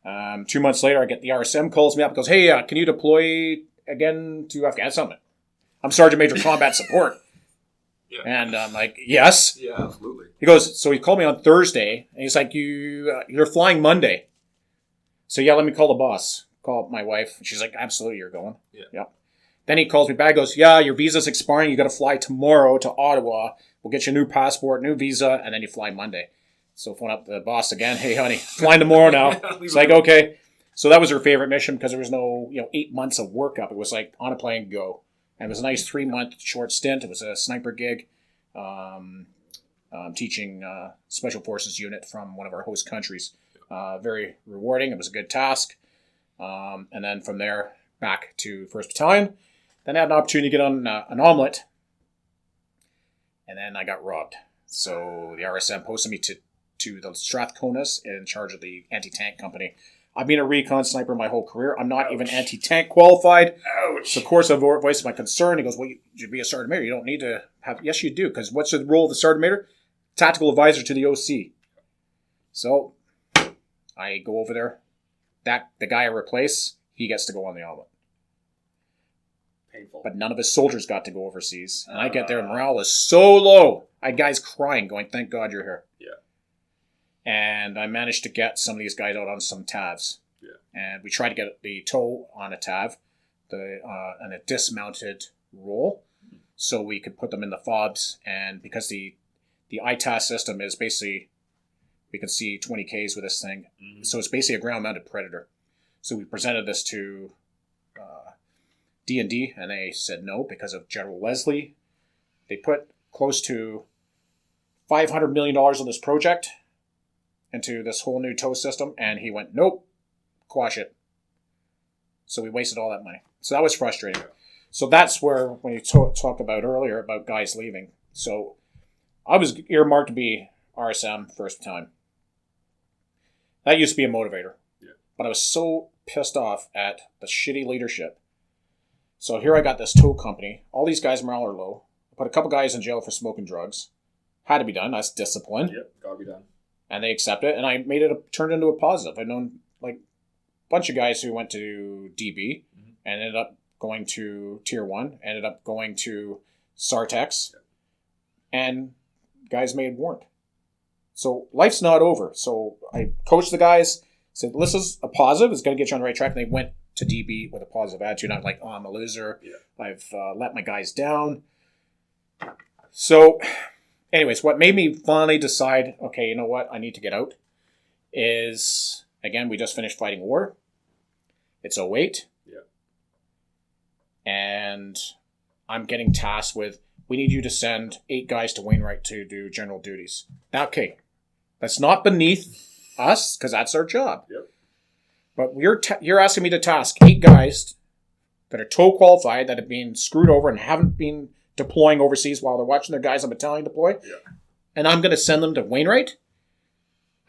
Speaker 2: 2 months later, I get the RSM calls me up and goes, hey, can you deploy again to Afghanistan? I'm Sergeant Major Combat Support.
Speaker 3: Yeah.
Speaker 2: And I'm like, yes.
Speaker 3: Yeah, absolutely.
Speaker 2: He goes, so he called me on Thursday, and he's like, you're flying Monday. So yeah, let me call the boss. Call my wife. And she's like, absolutely, you're going.
Speaker 3: Yeah.
Speaker 2: Yep. Then he calls me back, goes, yeah, your visa's expiring. You got to fly tomorrow to Ottawa. We'll get you a new passport, new visa, and then you fly Monday. So phone up the boss again. Hey, honey, flying tomorrow now. It's like, okay. So that was her favorite mission because there was no, 8 months of workup. It was like on a plane, go. And it was a nice 3-month short stint. It was a sniper gig. Teaching Special Forces unit from one of our host countries. Very rewarding. It was a good task. And then from there, back to 1st Battalion. Then I had an opportunity to get on an omelet. And then I got robbed. So the RSM posted me to the Strathconas in charge of the anti-tank company. I've been a recon sniper my whole career. I'm not even anti-tank qualified.
Speaker 3: Ouch.
Speaker 2: So of course I voiced my concern. He goes, well, you should be a sergeant major. You don't need to have... Yes, you do. Because what's the role of the sergeant major? Tactical advisor to the OC. So I go over there. The guy I replace, he gets to go on the omelet.
Speaker 3: Painful.
Speaker 2: But none of his soldiers got to go overseas. And I get there, morale is so low. I had guys crying, going, thank God you're here.
Speaker 3: Yeah.
Speaker 2: And I managed to get some of these guys out on some TAVs.
Speaker 3: Yeah. And
Speaker 2: we tried to get the tow on a TAV, and a dismounted roll, so we could put them in the fobs. And because the ITAS system is basically, we can see 20 Ks with this thing. Mm-hmm. So it's basically a ground-mounted Predator. So we presented this to D&D, and they said no because of General Leslie. They put close to $500 million on this project into this whole new tow system, and he went, nope, quash it. So we wasted all that money. So that was frustrating. So that's where, when you talked about earlier about guys leaving. So I was earmarked to be RSM first time. That used to be a motivator.
Speaker 3: Yeah.
Speaker 2: But I was so pissed off at the shitty leadership. So here I got this tow company. All these guys' morale are low. I put a couple guys in jail for smoking drugs. Had to be done. That's discipline.
Speaker 3: Yep, gotta be done.
Speaker 2: And they accept it. And I made it turned into a positive. I've known like a bunch of guys who went to DB and ended up going to Tier 1, ended up going to Sartex, and guys made warrant. So life's not over. So I coached the guys, said, this is a positive, it's going to get you on the right track. And they went to DB with a positive attitude. I'm like, oh, I'm a loser. Yeah. I've let my guys down. So anyways, what made me finally decide, okay, you know what, I need to get out, is, again, we just finished fighting war. It's 08.
Speaker 3: Yeah.
Speaker 2: And I'm getting tasked with, we need you to send 8 guys to Wainwright to do general duties. Now, okay, that's not beneath us, because that's our job.
Speaker 3: Yep.
Speaker 2: But you're asking me to task 8 guys that are tow qualified, that have been screwed over and haven't been deploying overseas while they're watching their guys on battalion deploy.
Speaker 3: Yeah.
Speaker 2: And I'm going to send them to Wainwright?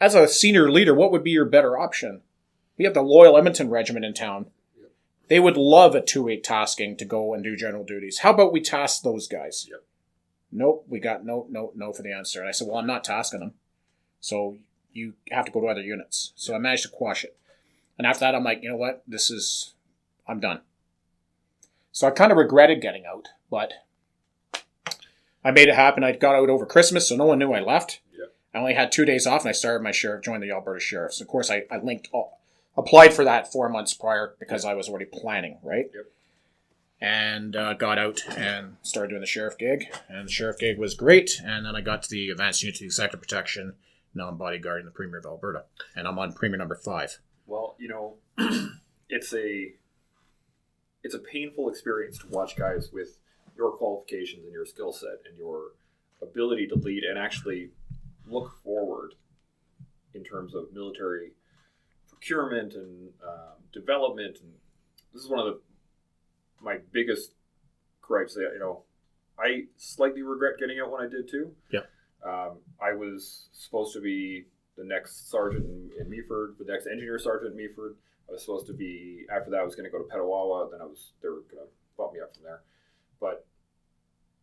Speaker 2: As a senior leader, what would be your better option? We have the Loyal Edmonton Regiment in town.
Speaker 3: Yep.
Speaker 2: They would love a 2-8 tasking to go and do general duties. How about we task those guys?
Speaker 3: Yep.
Speaker 2: Nope, we got no for the answer. And I said, well, I'm not tasking them. So you have to go to other units. So I managed to quash it. And after that, I'm like, you know what? I'm done. So I kind of regretted getting out, but I made it happen. I got out over Christmas, so no one knew I left.
Speaker 3: Yeah.
Speaker 2: I only had 2 days off, and I started my sheriff, joined the Alberta Sheriffs. Of course, I applied for that 4 months prior because I was already planning, right?
Speaker 3: Yep.
Speaker 2: And got out and started doing the sheriff gig. And the sheriff gig was great. And then I got to the Advanced Unity Sector Protection. Now I'm bodyguarding the Premier of Alberta. And I'm on Premier number 5.
Speaker 3: Well, it's a painful experience to watch guys with your qualifications and your skill set and your ability to lead and actually look forward in terms of military procurement and development. And this is one of my biggest gripes. I slightly regret getting out when I did too.
Speaker 2: Yeah.
Speaker 3: I was supposed to be the next sergeant in Meaford, the next engineer sergeant in Meaford. I was supposed to be, after that I was going to go to Petawawa, then they were going to bump me up from there. But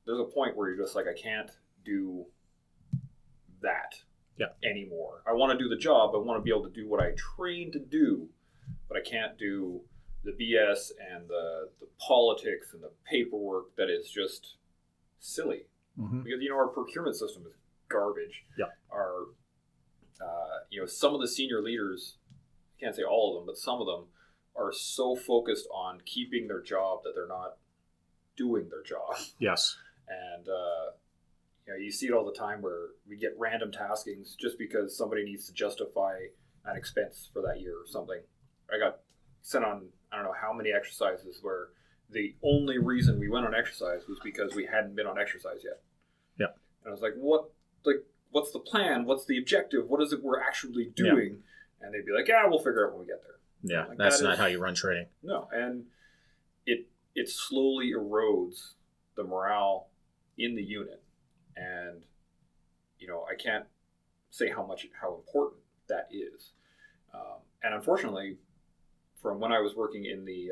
Speaker 3: there's a point where you're just like, I can't do that. anymore. I want to do the job. I want to be able to do what I trained to do, but I can't do the BS and the politics and the paperwork that is just silly.
Speaker 2: Mm-hmm.
Speaker 3: Because, our procurement system is garbage.
Speaker 2: Yeah.
Speaker 3: Our, some of the senior leaders, I can't say all of them, but some of them are so focused on keeping their job that they're not doing their job.
Speaker 2: Yes.
Speaker 3: And, you see it all the time where we get random taskings just because somebody needs to justify an expense for that year or something. I got sent on, I don't know how many exercises where the only reason we went on exercise was because we hadn't been on exercise yet.
Speaker 2: Yeah.
Speaker 3: And I was like, what's the plan? What's the objective? What is it we're actually doing? Yeah. And they'd be like, we'll figure it out when we get there.
Speaker 2: Yeah,
Speaker 3: like,
Speaker 2: that's not how you run training.
Speaker 3: No, and it slowly erodes the morale in the unit. And, I can't say how important that is. And unfortunately, from when I was working in the,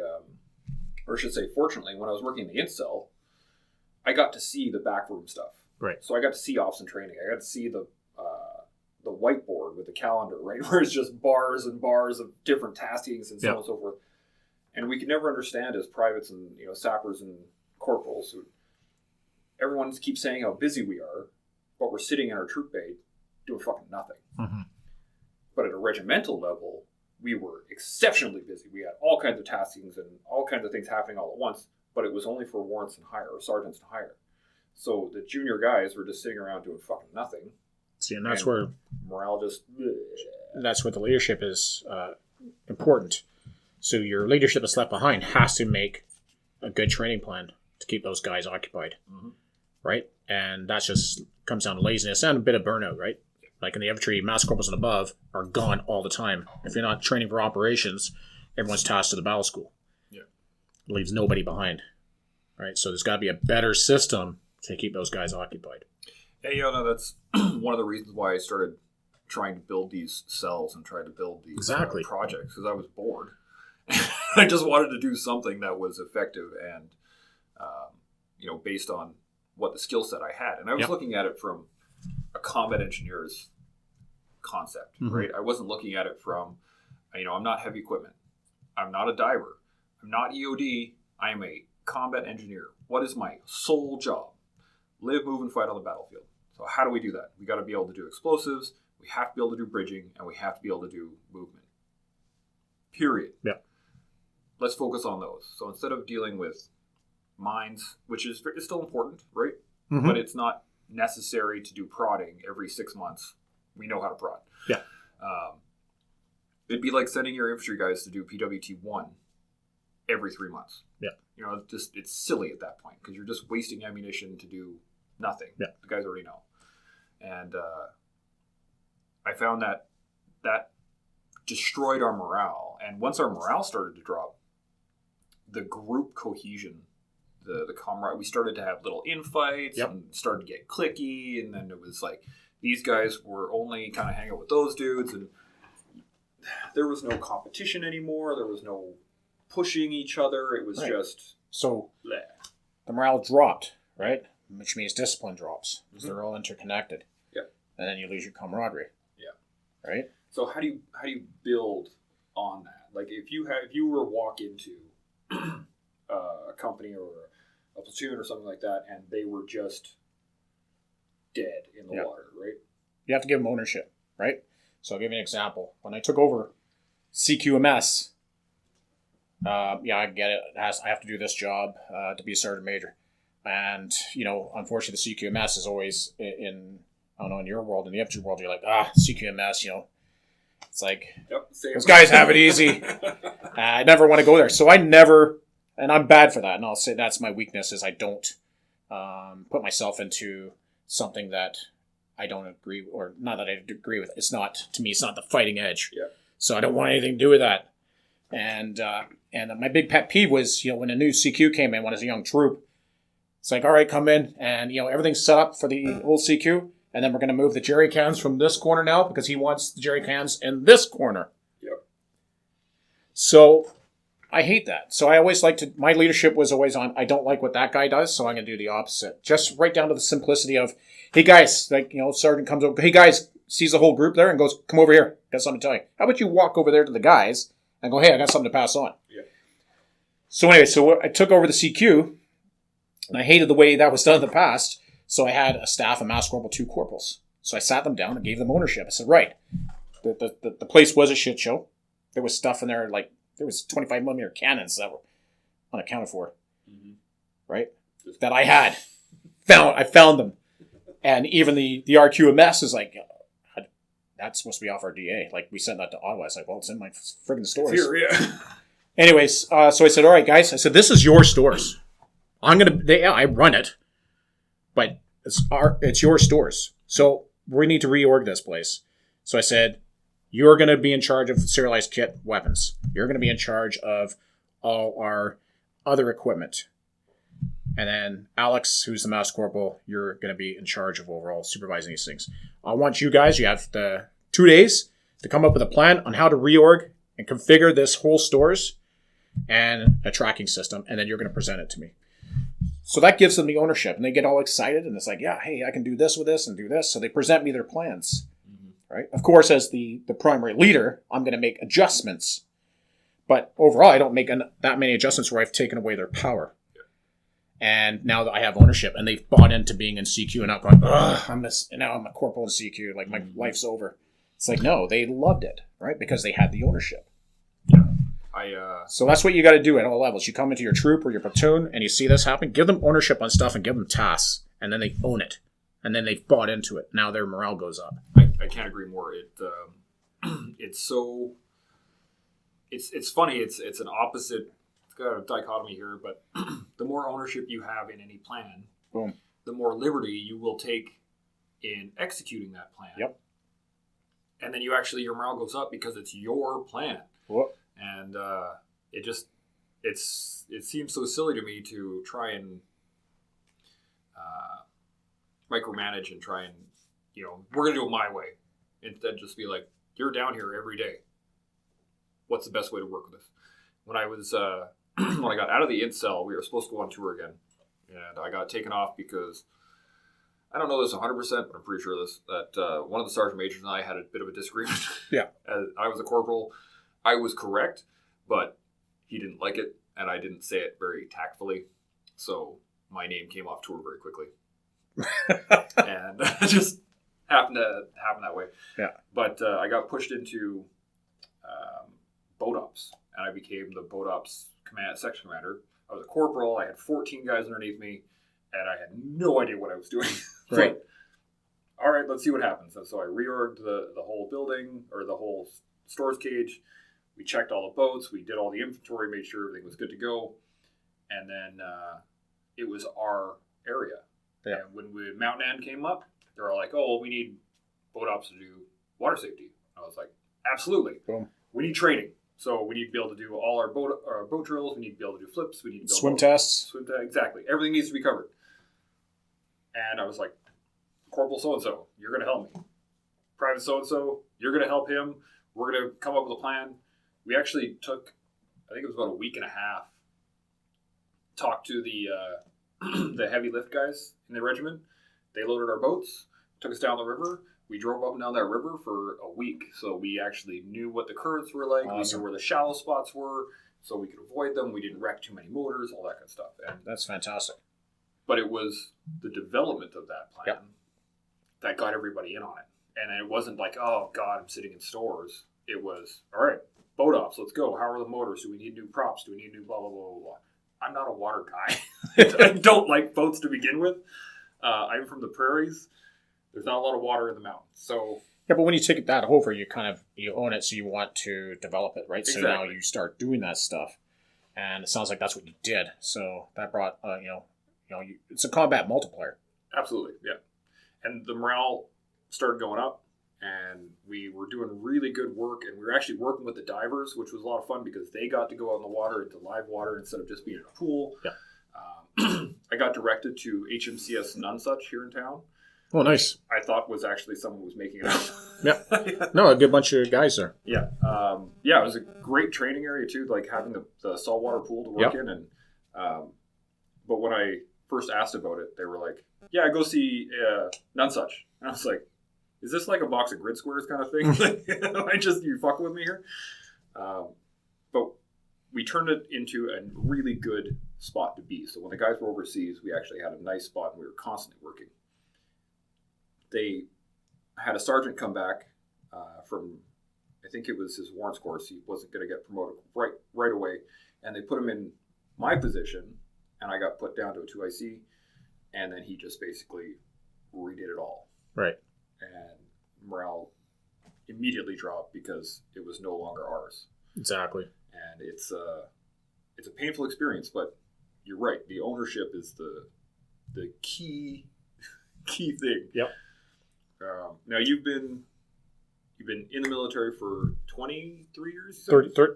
Speaker 3: or I should say fortunately, when I was working in the Incel, I got to see the backroom stuff.
Speaker 2: Right.
Speaker 3: So I got to see ops and training. I got to see the whiteboard with the calendar, right, where it's just bars and bars of different taskings and so on and so forth. And we could never understand as privates and sappers and corporals who everyone keeps saying how busy we are, but we're sitting in our troop bay doing fucking nothing.
Speaker 2: Mm-hmm.
Speaker 3: But at a regimental level, we were exceptionally busy. We had all kinds of taskings and all kinds of things happening all at once, but it was only for warrants and hire, or sergeants to hire. So the junior guys were just sitting around doing fucking nothing.
Speaker 2: See, and that's where
Speaker 3: morale just...
Speaker 2: That's where the leadership is important. So your leadership that's left behind has to make a good training plan to keep those guys occupied.
Speaker 3: Mm-hmm.
Speaker 2: Right? And that just comes down to laziness and a bit of burnout, right? Like in the infantry, mass corporals and above are gone all the time. If you're not training for operations, everyone's tasked to the battle school.
Speaker 3: Yeah.
Speaker 2: It leaves nobody behind. Right? So there's got to be a better system to keep those guys occupied.
Speaker 3: Yeah, that's one of the reasons why I started trying to build these cells and tried to build these projects, because I was bored. I just wanted to do something that was effective and, based on what the skill set I had. And I was looking at it from a combat engineer's concept,
Speaker 2: mm-hmm.
Speaker 3: right? I wasn't looking at it from, I'm not heavy equipment. I'm not a diver. I'm not EOD. I am a combat engineer. What is my sole job? Live, move, and fight on the battlefield. So how do we do that? We got to be able to do explosives. We have to be able to do bridging, and we have to be able to do movement. Period.
Speaker 2: Yeah.
Speaker 3: Let's focus on those. So instead of dealing with mines, which is still important, right?
Speaker 2: Mm-hmm.
Speaker 3: But it's not necessary to do prodding every 6 months. We know how to prod.
Speaker 2: Yeah.
Speaker 3: It'd be like sending your infantry guys to do PWT-1 every 3 months.
Speaker 2: Yeah.
Speaker 3: It's silly at that point because you're just wasting ammunition to do nothing.
Speaker 2: Yeah.
Speaker 3: The guys already know. And I found that destroyed our morale. And once our morale started to drop, the group cohesion, the camaraderie, we started to have little infights and started to get cliquey. And then it was like these guys were only kind of hanging out with those dudes. And there was no competition anymore. There was no pushing each other. It was just...
Speaker 2: So the morale dropped, right? Which means discipline drops because they're all interconnected.
Speaker 3: Yeah. And
Speaker 2: then you lose your camaraderie.
Speaker 3: Yeah.
Speaker 2: Right?
Speaker 3: So how do you build on that? Like if you were to walk into a company or a platoon or something like that and they were just dead in the water, right?
Speaker 2: You have to give them ownership, right? So I'll give you an example. When I took over CQMS, I get it. I have to do this job to be a sergeant major. And, unfortunately, the CQMS is always in your world, in the infantry world, you're like, CQMS, it's like, those guys have it easy. I never want to go there. So and I'm bad for that. And I'll say that's my weakness is I don't put myself into something that I don't agree, or not that I agree with. To me, it's not the fighting edge.
Speaker 3: Yeah.
Speaker 2: So I don't want anything to do with that. And my big pet peeve was, when a new CQ came in when I was a young troop, it's like, all right, come in and, everything's set up for the old CQ. And then we're going to move the jerry cans from this corner now because he wants the jerry cans in this corner.
Speaker 3: Yep.
Speaker 2: So I hate that. So I always my leadership was always on, I don't like what that guy does, so I'm going to do the opposite. Just right down to the simplicity of, hey guys, sergeant comes over, hey guys, sees the whole group there and goes, come over here. Got something to tell you. How about you walk over there to the guys and go, hey, I got something to pass on.
Speaker 3: Yeah.
Speaker 2: So anyway, so I took over the CQ, and I hated the way that was done in the past. So I had a staff, a master corporal, 2 corporals. So I sat them down and gave them ownership. I said, right, the place was a shit show. There was stuff in there, like there was 25 millimeter cannons that were unaccounted for, right? That I had. I found them. And even the RQMS is like, that's supposed to be off our DA. Like, we sent that to Ottawa. It's like, well, it's in my friggin' stores.
Speaker 3: Here, yeah.
Speaker 2: Anyways, so I said, all right, guys. I said, this is your stores. I run it, but it's your stores. So we need to reorg this place. So I said, you're going to be in charge of serialized kit weapons. You're going to be in charge of all our other equipment. And then Alex, who's the master corporal, you're going to be in charge of overall supervising these things. I want you guys, you have the 2 days to come up with a plan on how to reorg and configure this whole stores and a tracking system, and then you're going to present it to me. So that gives them the ownership, and they get all excited, and it's like, yeah, hey, I can do this with this and do this. So they present me their plans, right? Of course, as the primary leader, I'm going to make adjustments. But overall, I don't make that many adjustments where I've taken away their power. And now that I have ownership, and they've bought into being in CQ and not going, now I'm a corporal in CQ, like my life's over. It's like, no, they loved it, right? Because they had the ownership.
Speaker 3: Yeah.
Speaker 2: So that's what you got to do at all levels. You come into your troop or your platoon and you see this happen, give them ownership on stuff and give them tasks, and then they own it. And then they've bought into it. Now their morale goes up.
Speaker 3: I can't agree more. It's so... It's funny. It's an opposite... got a dichotomy here, but the more ownership you have in any plan,
Speaker 2: boom,
Speaker 3: the more liberty you will take in executing that plan.
Speaker 2: Yep.
Speaker 3: And then your morale goes up because it's your plan.
Speaker 2: Whoop.
Speaker 3: And it seems so silly to me to try and micromanage and try and, we're going to do it my way. Instead, just be like, you're down here every day. What's the best way to work with this? When I was... when I got out of the incel, we were supposed to go on tour again. And I got taken off because, I don't know this 100%, but I'm pretty sure that one of the sergeant majors and I had a bit of a disagreement.
Speaker 2: Yeah.
Speaker 3: I was a corporal. I was correct, but he didn't like it, and I didn't say it very tactfully. So my name came off tour very quickly. And it just happened to happen that way.
Speaker 2: Yeah.
Speaker 3: But I got pushed into boat ops, and I became the boat ops section commander. I was a corporal. I had 14 guys underneath me, and I had no idea what I was doing.
Speaker 2: Right.
Speaker 3: All right, let's see what happens. And so I reorged the whole building, or the whole stores cage. We checked all the boats. We did all the inventory, made sure everything was good to go. And then it was our area.
Speaker 2: Yeah.
Speaker 3: And when Mountain End came up, they were all like, oh, well, we need boat ops to do water safety. I was like, absolutely.
Speaker 2: Boom.
Speaker 3: We need training. So we need to be able to do all our boat drills. We need to be able to do flips. We need to be able
Speaker 2: swim tests.
Speaker 3: Exactly. Everything needs to be covered. And I was like, Corporal so-and-so, you're going to help me. Private so-and-so, you're going to help him. We're going to come up with a plan. We actually took, I think it was about a week and a half, talked to the the heavy lift guys in the regiment. They loaded our boats, took us down the river. We drove up and down that river for a week, so we actually knew what the currents were like.
Speaker 2: Awesome.
Speaker 3: We knew where the shallow spots were, so we could avoid them. We didn't wreck too many motors, all that kind of stuff. And,
Speaker 2: that's fantastic.
Speaker 3: but it was the development of that plan
Speaker 2: Yep.
Speaker 3: that got everybody in on it. And it wasn't like, oh, God, I'm sitting in stores. It was, all right, boat ops, let's go. How are the motors? Do we need new props? Do we need new blah, blah, blah, blah, blah? I'm not a water guy. I don't like boats to begin with. I'm from the prairies. There's not a lot of water in the mountains. So
Speaker 2: yeah, but when you take that over, you own it, so you want to develop it, right?
Speaker 3: Exactly.
Speaker 2: So now you start doing that stuff, and it sounds like that's what you did. So that brought, it's a combat multiplier.
Speaker 3: absolutely, yeah. And the morale started going up, and we were doing really good work, and we were actually working with the divers, which was a lot of fun because they got to go out in the water into live water instead of just being in a pool.
Speaker 2: Yeah.
Speaker 3: I got directed to HMCS Nonesuch here in town.
Speaker 2: Oh, nice.
Speaker 3: I thought was actually someone who was making it up.
Speaker 2: Yeah. No, a good bunch of guys there.
Speaker 3: Yeah. It was a great training area too, like having the saltwater pool to work in. And but when I first asked about it, they were like, yeah, go see Nonesuch. And I was like, is this like a box of grid squares kind of thing? You fucking with me here? But we turned it into a really good spot to be. So when the guys were overseas, we actually had a nice spot and we were constantly working. They had a sergeant come back from, I think it was his warrants course. He wasn't going to get promoted right away. And they put him in my position, and I got put down to a 2IC, and then he just basically redid it all.
Speaker 2: Right.
Speaker 3: And morale immediately dropped because it was no longer ours.
Speaker 2: Exactly.
Speaker 3: And it's a painful experience, but you're right. The ownership is the key thing.
Speaker 2: Yep.
Speaker 3: Now you've been in the military for 23 years?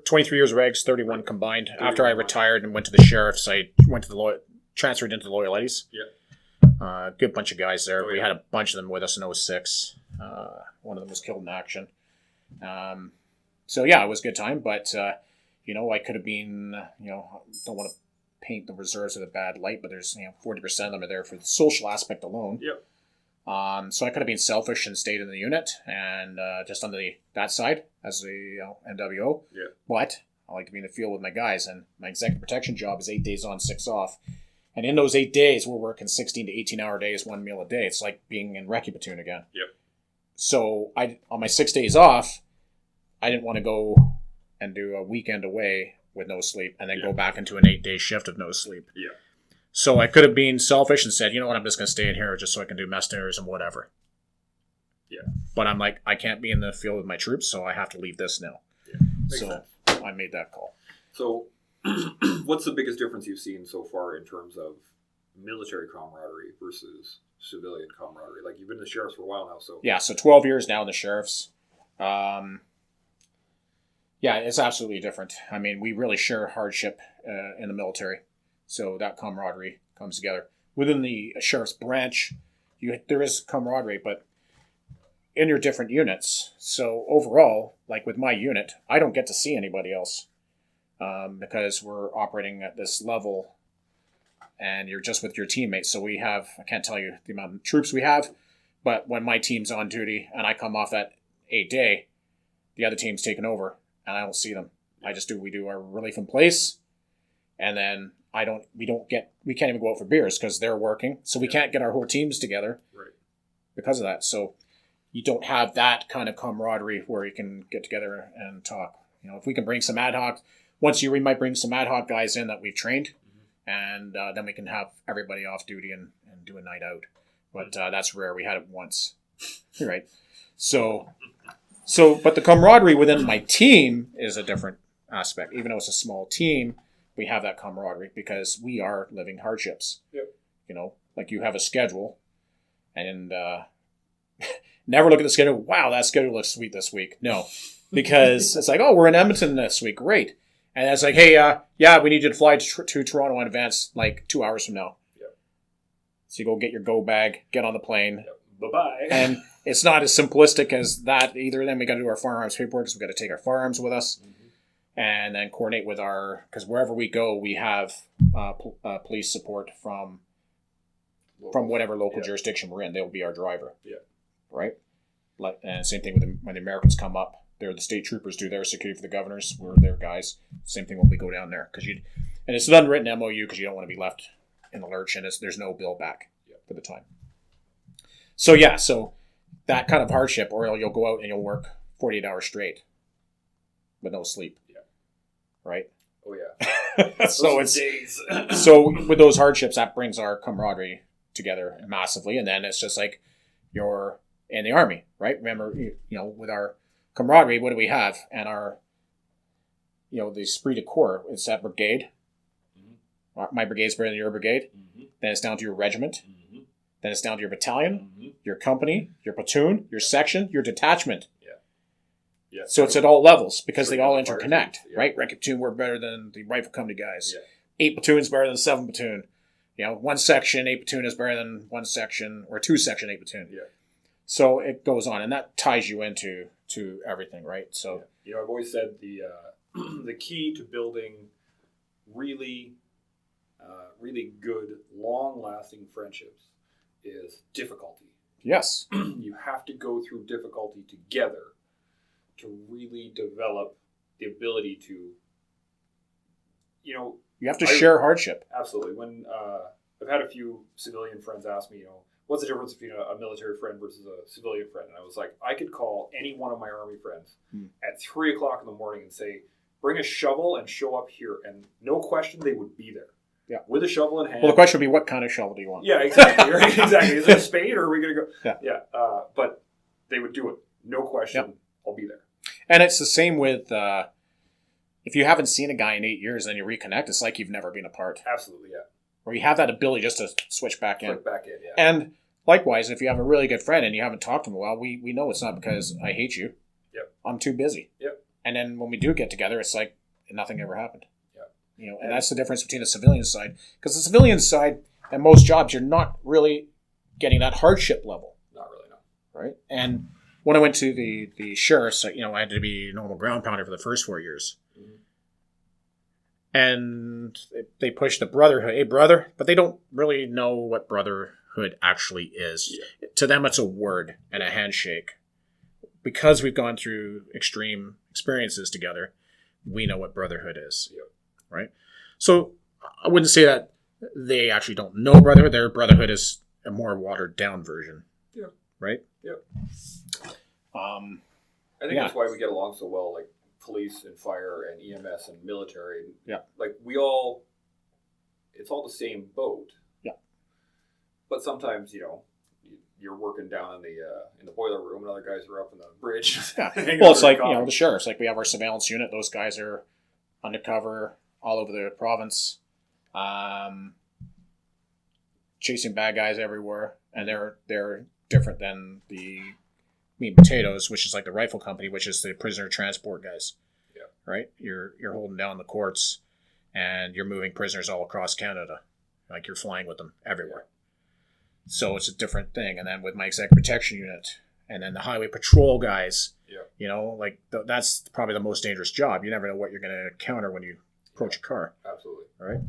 Speaker 2: 23 years regs, 31 combined.
Speaker 3: 31
Speaker 2: After I retired and went to the sheriff's, I went to transferred into the Loyal Eddies.
Speaker 3: Yeah.
Speaker 2: Good bunch of guys there.
Speaker 3: Oh,
Speaker 2: We
Speaker 3: yeah.
Speaker 2: had a bunch of them with us in 06. One of them was killed in action. So yeah, it was a good time, but I could have been, don't want to paint the reserves with a bad light, but there's 40% of them are there for the social aspect alone.
Speaker 3: Yep.
Speaker 2: So I could have been selfish and stayed in the unit and just on that side as the NWO.
Speaker 3: Yeah.
Speaker 2: But I like to be in the field with my guys, and my executive protection job is 8 days on, 6 off. And in those 8 days, we're working 16 to 18-hour days, 1 meal a day. It's like being in recce platoon again.
Speaker 3: Yep.
Speaker 2: So on my 6 days off, I didn't want to go and do a weekend away with no sleep and then go back into an 8-day shift of no sleep.
Speaker 3: Yeah.
Speaker 2: So I could have been selfish and said, you know what, I'm just going to stay in here just so I can do mess dinners and whatever.
Speaker 3: Yeah.
Speaker 2: But I'm like, I can't be in the field with my troops, so I have to leave this now.
Speaker 3: Yeah. Makes
Speaker 2: So
Speaker 3: sense.
Speaker 2: I made that call.
Speaker 3: So what's the biggest difference you've seen so far in terms of military camaraderie versus civilian camaraderie? Like, you've been in the sheriffs for a while now, so...
Speaker 2: Yeah, so 12 years now in the sheriffs. Yeah, it's absolutely different. I mean, we really share hardship in the military. So that camaraderie comes together. Within the sheriff's branch, there is camaraderie, but in your different units. So overall, like with my unit, I don't get to see anybody else because we're operating at this level and you're just with your teammates. So we have, I can't tell you the amount of troops we have, but when my team's on duty and I come off that 8-day, the other team's taken over and I don't see them. We do our relief in place, and then we can't even go out for beers because they're working. So we can't get our whole teams together because of that. So you don't have that kind of camaraderie where you can get together and talk. If we can bring some ad hoc, we might bring some ad hoc guys in that we've trained, and then we can have everybody off duty and do a night out. But that's rare. We had it once, right? But the camaraderie within my team is a different aspect. Even though it's a small team, we have that camaraderie because we are living hardships.
Speaker 3: Yep.
Speaker 2: Like you have a schedule, and never look at the schedule. Wow, that schedule looks sweet this week. No, because it's like, oh, we're in Edmonton this week. Great. And it's like, hey, we need you to fly to Toronto in advance, like 2 hours from now.
Speaker 3: Yep.
Speaker 2: So you go get your go bag, get on the plane.
Speaker 3: Yep. Bye-bye.
Speaker 2: And it's not as simplistic as that either. Then we got to do our firearms paperwork because we got to take our firearms with us and then coordinate with because wherever we go, we have police support from whatever local jurisdiction we're in. They'll be our driver. Yeah. Right? And same thing when the Americans come up. The state troopers do their security for the governors. We're their guys. Same thing when we go down there. And it's an unwritten MOU because you don't want to be left in the lurch, and there's no bill back for the time. So that kind of hardship, or you'll go out and you'll work 48 hours straight with no sleep. Yeah. Right?
Speaker 3: Oh, yeah.
Speaker 2: So with those hardships, that brings our camaraderie together massively. And then it's just like you're in the Army, right? Remember, with our camaraderie, what do we have? And our, the esprit de corps, it's that brigade. Mm-hmm. My brigade's better than your brigade. Mm-hmm. Then it's down to your regiment. Mm-hmm. Then it's down to your battalion, your company, your platoon, your section, your detachment. Yeah. So it's at all levels because they all interconnect, right? Recce platoon, we're better than the rifle company guys. Yeah. 8 platoons better than 7 platoon. One section, 8 platoon is better than 1 section, or 2 section, 8 platoon. Yeah. So it goes on, and that ties you into everything, right? So
Speaker 3: I've always said the key to building really good, long-lasting friendships is difficulty.
Speaker 2: Yes.
Speaker 3: You have to go through difficulty together to really develop the ability to,
Speaker 2: You have to share hardship.
Speaker 3: Absolutely. When I've had a few civilian friends ask me, what's the difference between a military friend versus a civilian friend? And I was like, I could call any one of my Army friends at 3 o'clock in the morning and say, bring a shovel and show up here. And no question, they would be there.
Speaker 2: Yeah.
Speaker 3: With a shovel in hand.
Speaker 2: Well, the question would be, what kind of shovel do you want?
Speaker 3: Yeah, exactly. Right? Exactly. Is it a spade or are we going to go?
Speaker 2: Yeah.
Speaker 3: But they would do it. No question. Yep. I'll be there.
Speaker 2: And it's the same with, if you haven't seen a guy in 8 years and you reconnect, it's like you've never been apart.
Speaker 3: Absolutely, yeah.
Speaker 2: Or you have that ability just to switch back in.
Speaker 3: Click back in, yeah.
Speaker 2: And likewise, if you have a really good friend and you haven't talked to him in a while, we know it's not because I hate you.
Speaker 3: Yep.
Speaker 2: I'm too busy.
Speaker 3: Yep.
Speaker 2: And then when we do get together, it's like nothing ever happened.
Speaker 3: Yep.
Speaker 2: And that's the difference between the civilian side. Because the civilian side, at most jobs, you're not really getting that hardship level.
Speaker 3: Not really, no.
Speaker 2: Right? And when I went to the sheriff's, I had to be a normal ground pounder for the first 4 years. Mm-hmm. And they push the brotherhood, hey brother, but they don't really know what brotherhood actually is. Yeah. To them, it's a word and a handshake. Because we've gone through extreme experiences together, we know what brotherhood is.
Speaker 3: Yep.
Speaker 2: Right? So I wouldn't say that they actually don't know brotherhood. Their brotherhood is a more watered down version.
Speaker 3: Yeah.
Speaker 2: Right?
Speaker 3: Yep. I think that's why we get along so well, like police and fire and EMS and military.
Speaker 2: Yeah.
Speaker 3: Like it's all the same boat.
Speaker 2: Yeah.
Speaker 3: But sometimes, you're working down in the boiler room and other guys are up in the bridge.
Speaker 2: Yeah. Well, it's like, the sheriffs. Like we have our surveillance unit. Those guys are undercover all over the province, chasing bad guys everywhere. And they're different than the meat and potatoes, which is like the rifle company, which is the prisoner transport guys.
Speaker 3: Yeah.
Speaker 2: Right? You're holding down the courts and you're moving prisoners all across Canada. Like you're flying with them everywhere. Yeah. So it's a different thing. And then with my executive protection unit and then the highway patrol guys, that's probably the most dangerous job. You never know what you're going to encounter when you approach a car.
Speaker 3: Absolutely.
Speaker 2: Right?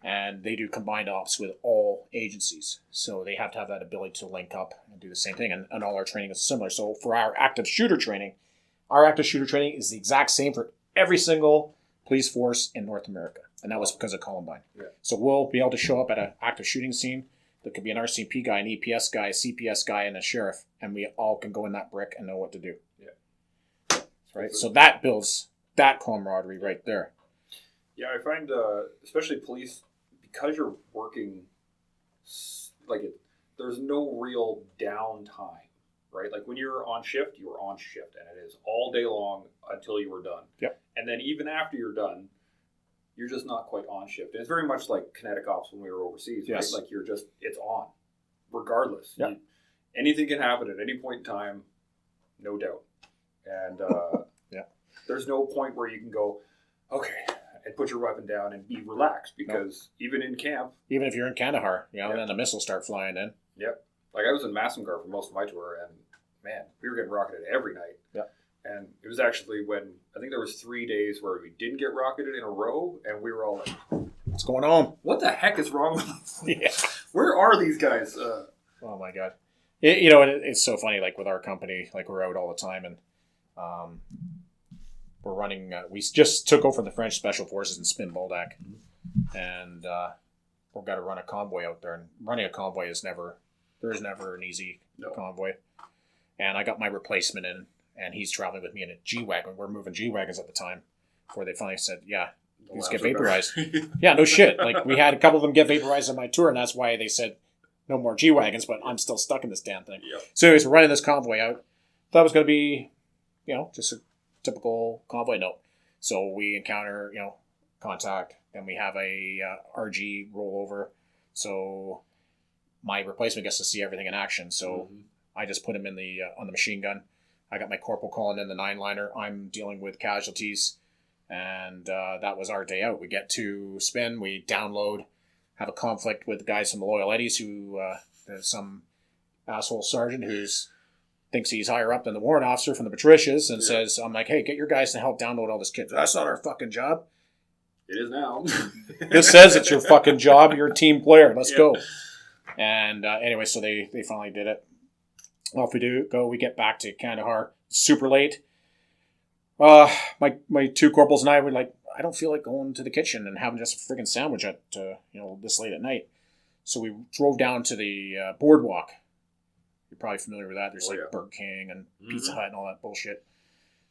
Speaker 2: And they do combined ops with all agencies. So they have to have that ability to link up and do the same thing. And all our training is similar. So for our active shooter training is the exact same for every single police force in North America. And that was because of Columbine. Yeah. So we'll be able to show up at an active shooting scene. There could be an RCP guy, an EPS guy, a CPS guy, and a sheriff. And we all can go in that brick and know what to do.
Speaker 3: Yeah.
Speaker 2: Right? So that builds that camaraderie right there.
Speaker 3: Yeah, I find, especially police, because you're working, there's no real downtime, right? Like when you're on shift, you're on shift, and it is all day long until you are done.
Speaker 2: Yep.
Speaker 3: And then even after you're done, you're just not quite on shift. And it's very much like kinetic ops when we were overseas,
Speaker 2: yes.
Speaker 3: Right? Like it's on, regardless.
Speaker 2: Yep.
Speaker 3: Anything can happen at any point in time, no doubt. And there's no point where you can go, okay, and put your weapon down and be relaxed because even in camp...
Speaker 2: Even if you're in Kandahar, and then the missiles start flying in.
Speaker 3: Yep. Like I was in Massengar for most of my tour and, man, we were getting rocketed every night.
Speaker 2: Yep.
Speaker 3: And it was actually when, I think there was 3 days where we didn't get rocketed in a row and we were all like...
Speaker 2: What's going on?
Speaker 3: What the heck is wrong with us?
Speaker 2: Yeah.
Speaker 3: Where are these guys?
Speaker 2: Oh my God. It's so funny, like with our company, like we're out all the time and... we're running, we just took over the French Special Forces in Spin Boldak. And we've got to run a convoy out there. And running a convoy there's never an easy convoy. And I got my replacement in, and he's traveling with me in a G-Wagon. We're moving G-Wagons at the time before they finally said, these get vaporized. Yeah, no shit. Like we had a couple of them get vaporized on my tour, and that's why they said no more G-Wagons, but I'm still stuck in this damn thing.
Speaker 3: Yep.
Speaker 2: So anyways, we're running this convoy out. Thought it was going to be, just a typical convoy note. So we encounter, contact, and we have a RG rollover. So my replacement gets to see everything in action. So I just put him in on the machine gun. I got my corporal calling in the 9-liner. I'm dealing with casualties. And that was our day out. We get to Spin, we download, have a conflict with the guys from the Loyal Eddies who, there's some asshole sergeant who's thinks he's higher up than the warrant officer from the Patricias and says, I'm like, hey, get your guys to help download all this kit. That's not our fucking job.
Speaker 3: It is now.
Speaker 2: This says it's your fucking job. You're a team player. Let's go. And anyway, so they finally did it. Off we do go. We get back to Kandahar super late. My two corporals and I were like, I don't feel like going to the kitchen and having just a freaking sandwich at this late at night. So we drove down to the boardwalk. You're probably familiar with that. There's Burger King and Pizza Hut and all that bullshit.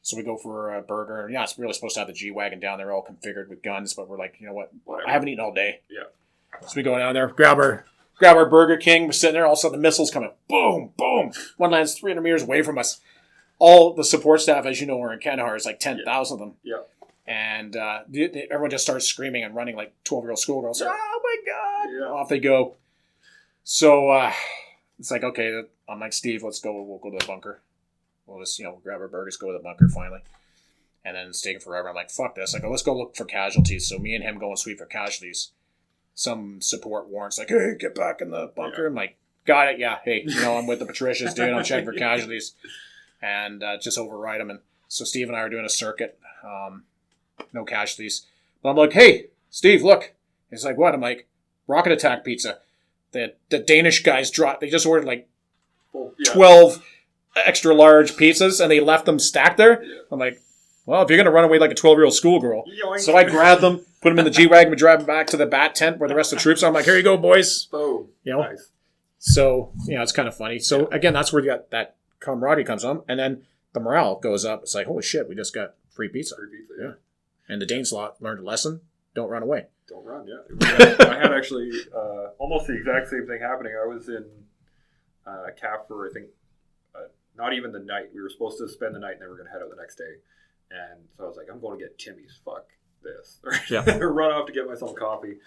Speaker 2: So we go for a burger. Yeah, it's really supposed to have the G-Wagon down there all configured with guns, but we're like, you know what? Whatever. I haven't eaten all day.
Speaker 3: Yeah.
Speaker 2: So we go down there, grab our Burger King. We're sitting there. All of a sudden, the missiles coming. Boom, boom. One lands 300 meters away from us. All the support staff, as you know, are in Kandahar. It's like 10,000 of them.
Speaker 3: Yeah.
Speaker 2: And everyone just starts screaming and running like 12-year-old schoolgirls.
Speaker 3: Yeah.
Speaker 2: Oh, my God.
Speaker 3: Yeah.
Speaker 2: Off they go. So it's like, okay, I'm like, Steve, let's go. We'll go to the bunker. We'll just, grab our burgers, go to the bunker finally. And then it's taking forever. I'm like, fuck this. I go, let's go look for casualties. So me and him go and sweep for casualties. Some support warrants like, hey, get back in the bunker. Yeah. I'm like, got it. Yeah. Hey, I'm with the Patricias, dude. I'm checking for casualties. And just override them. And so Steve and I are doing a circuit. No casualties. But I'm like, hey, Steve, look. He's like, what? I'm like, rocket attack pizza. The Danish guys they just ordered like 12 extra large pizzas and they left them stacked there. Yeah. I'm like, well, if you're going to run away like a 12-year-old schoolgirl.
Speaker 3: Yoink.
Speaker 2: So I grabbed them, put them in the G-Wagon, and drive them back to the bat tent where the rest of the troops are. I'm like, here you go, boys.
Speaker 3: Boom. Nice.
Speaker 2: So, it's kind of funny. So, again, that's where you got that camaraderie comes on. And then the morale goes up. It's like, holy shit, we just got free pizza.
Speaker 3: Yeah.
Speaker 2: And the Danes learned a lesson. Don't run away.
Speaker 3: Don't run, yeah. I had actually almost the exact same thing happening. I was in CAF for, I think, not even the night. We were supposed to spend the night and then we were going to head out the next day. And so I was like, I'm going to get Timmy's. Fuck this. Yeah. Run off to get myself a coffee.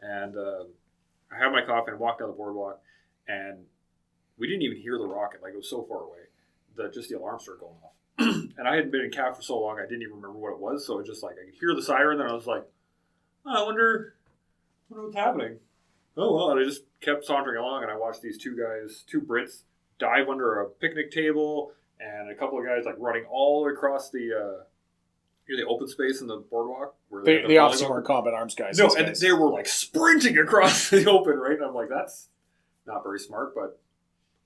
Speaker 3: And I had my coffee and walked down the boardwalk. And we didn't even hear the rocket. Like, it was so far away. Just the alarm started going off. And I hadn't been in CAF for so long, I didn't even remember what it was. So it just like, I could hear the siren. And I was like, I wonder what's happening. Oh, well. And I just kept sauntering along. And I watched these two Brits, dive under a picnic table, and a couple of guys like running all the way across the open space in the boardwalk. Where
Speaker 2: the officers weren't combat arms guys.
Speaker 3: No, and they were like sprinting across the open, right? And I'm like, that's not very smart, but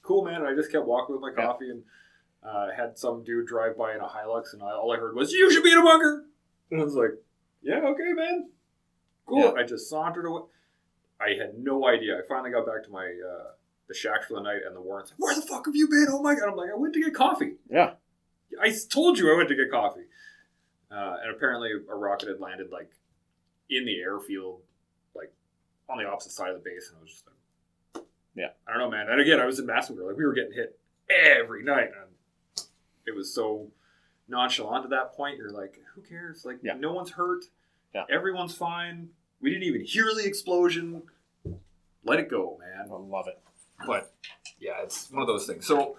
Speaker 3: cool, man. And I just kept walking with my coffee and had some dude drive by in a Hilux, and all I heard was, "You should be in a bunker." And I was like, "Yeah, okay, man, cool." Yeah. I just sauntered away. I had no idea. I finally got back to my the shack for the night, and the warrants, where the fuck have you been? Oh my God. I'm like, I went to get coffee.
Speaker 2: Yeah.
Speaker 3: I told you I went to get coffee. And apparently a rocket had landed like in the airfield, like on the opposite side of the base. And I was just like,
Speaker 2: yeah, I
Speaker 3: don't know, man. And again, I was in Massacre. Like, we were getting hit every night. And it was so nonchalant at that point. You're like, who cares? Like, no one's hurt. Yeah. Everyone's fine. We didn't even hear the explosion. Let it go, man.
Speaker 2: I love it.
Speaker 3: But yeah, it's one of those things. So,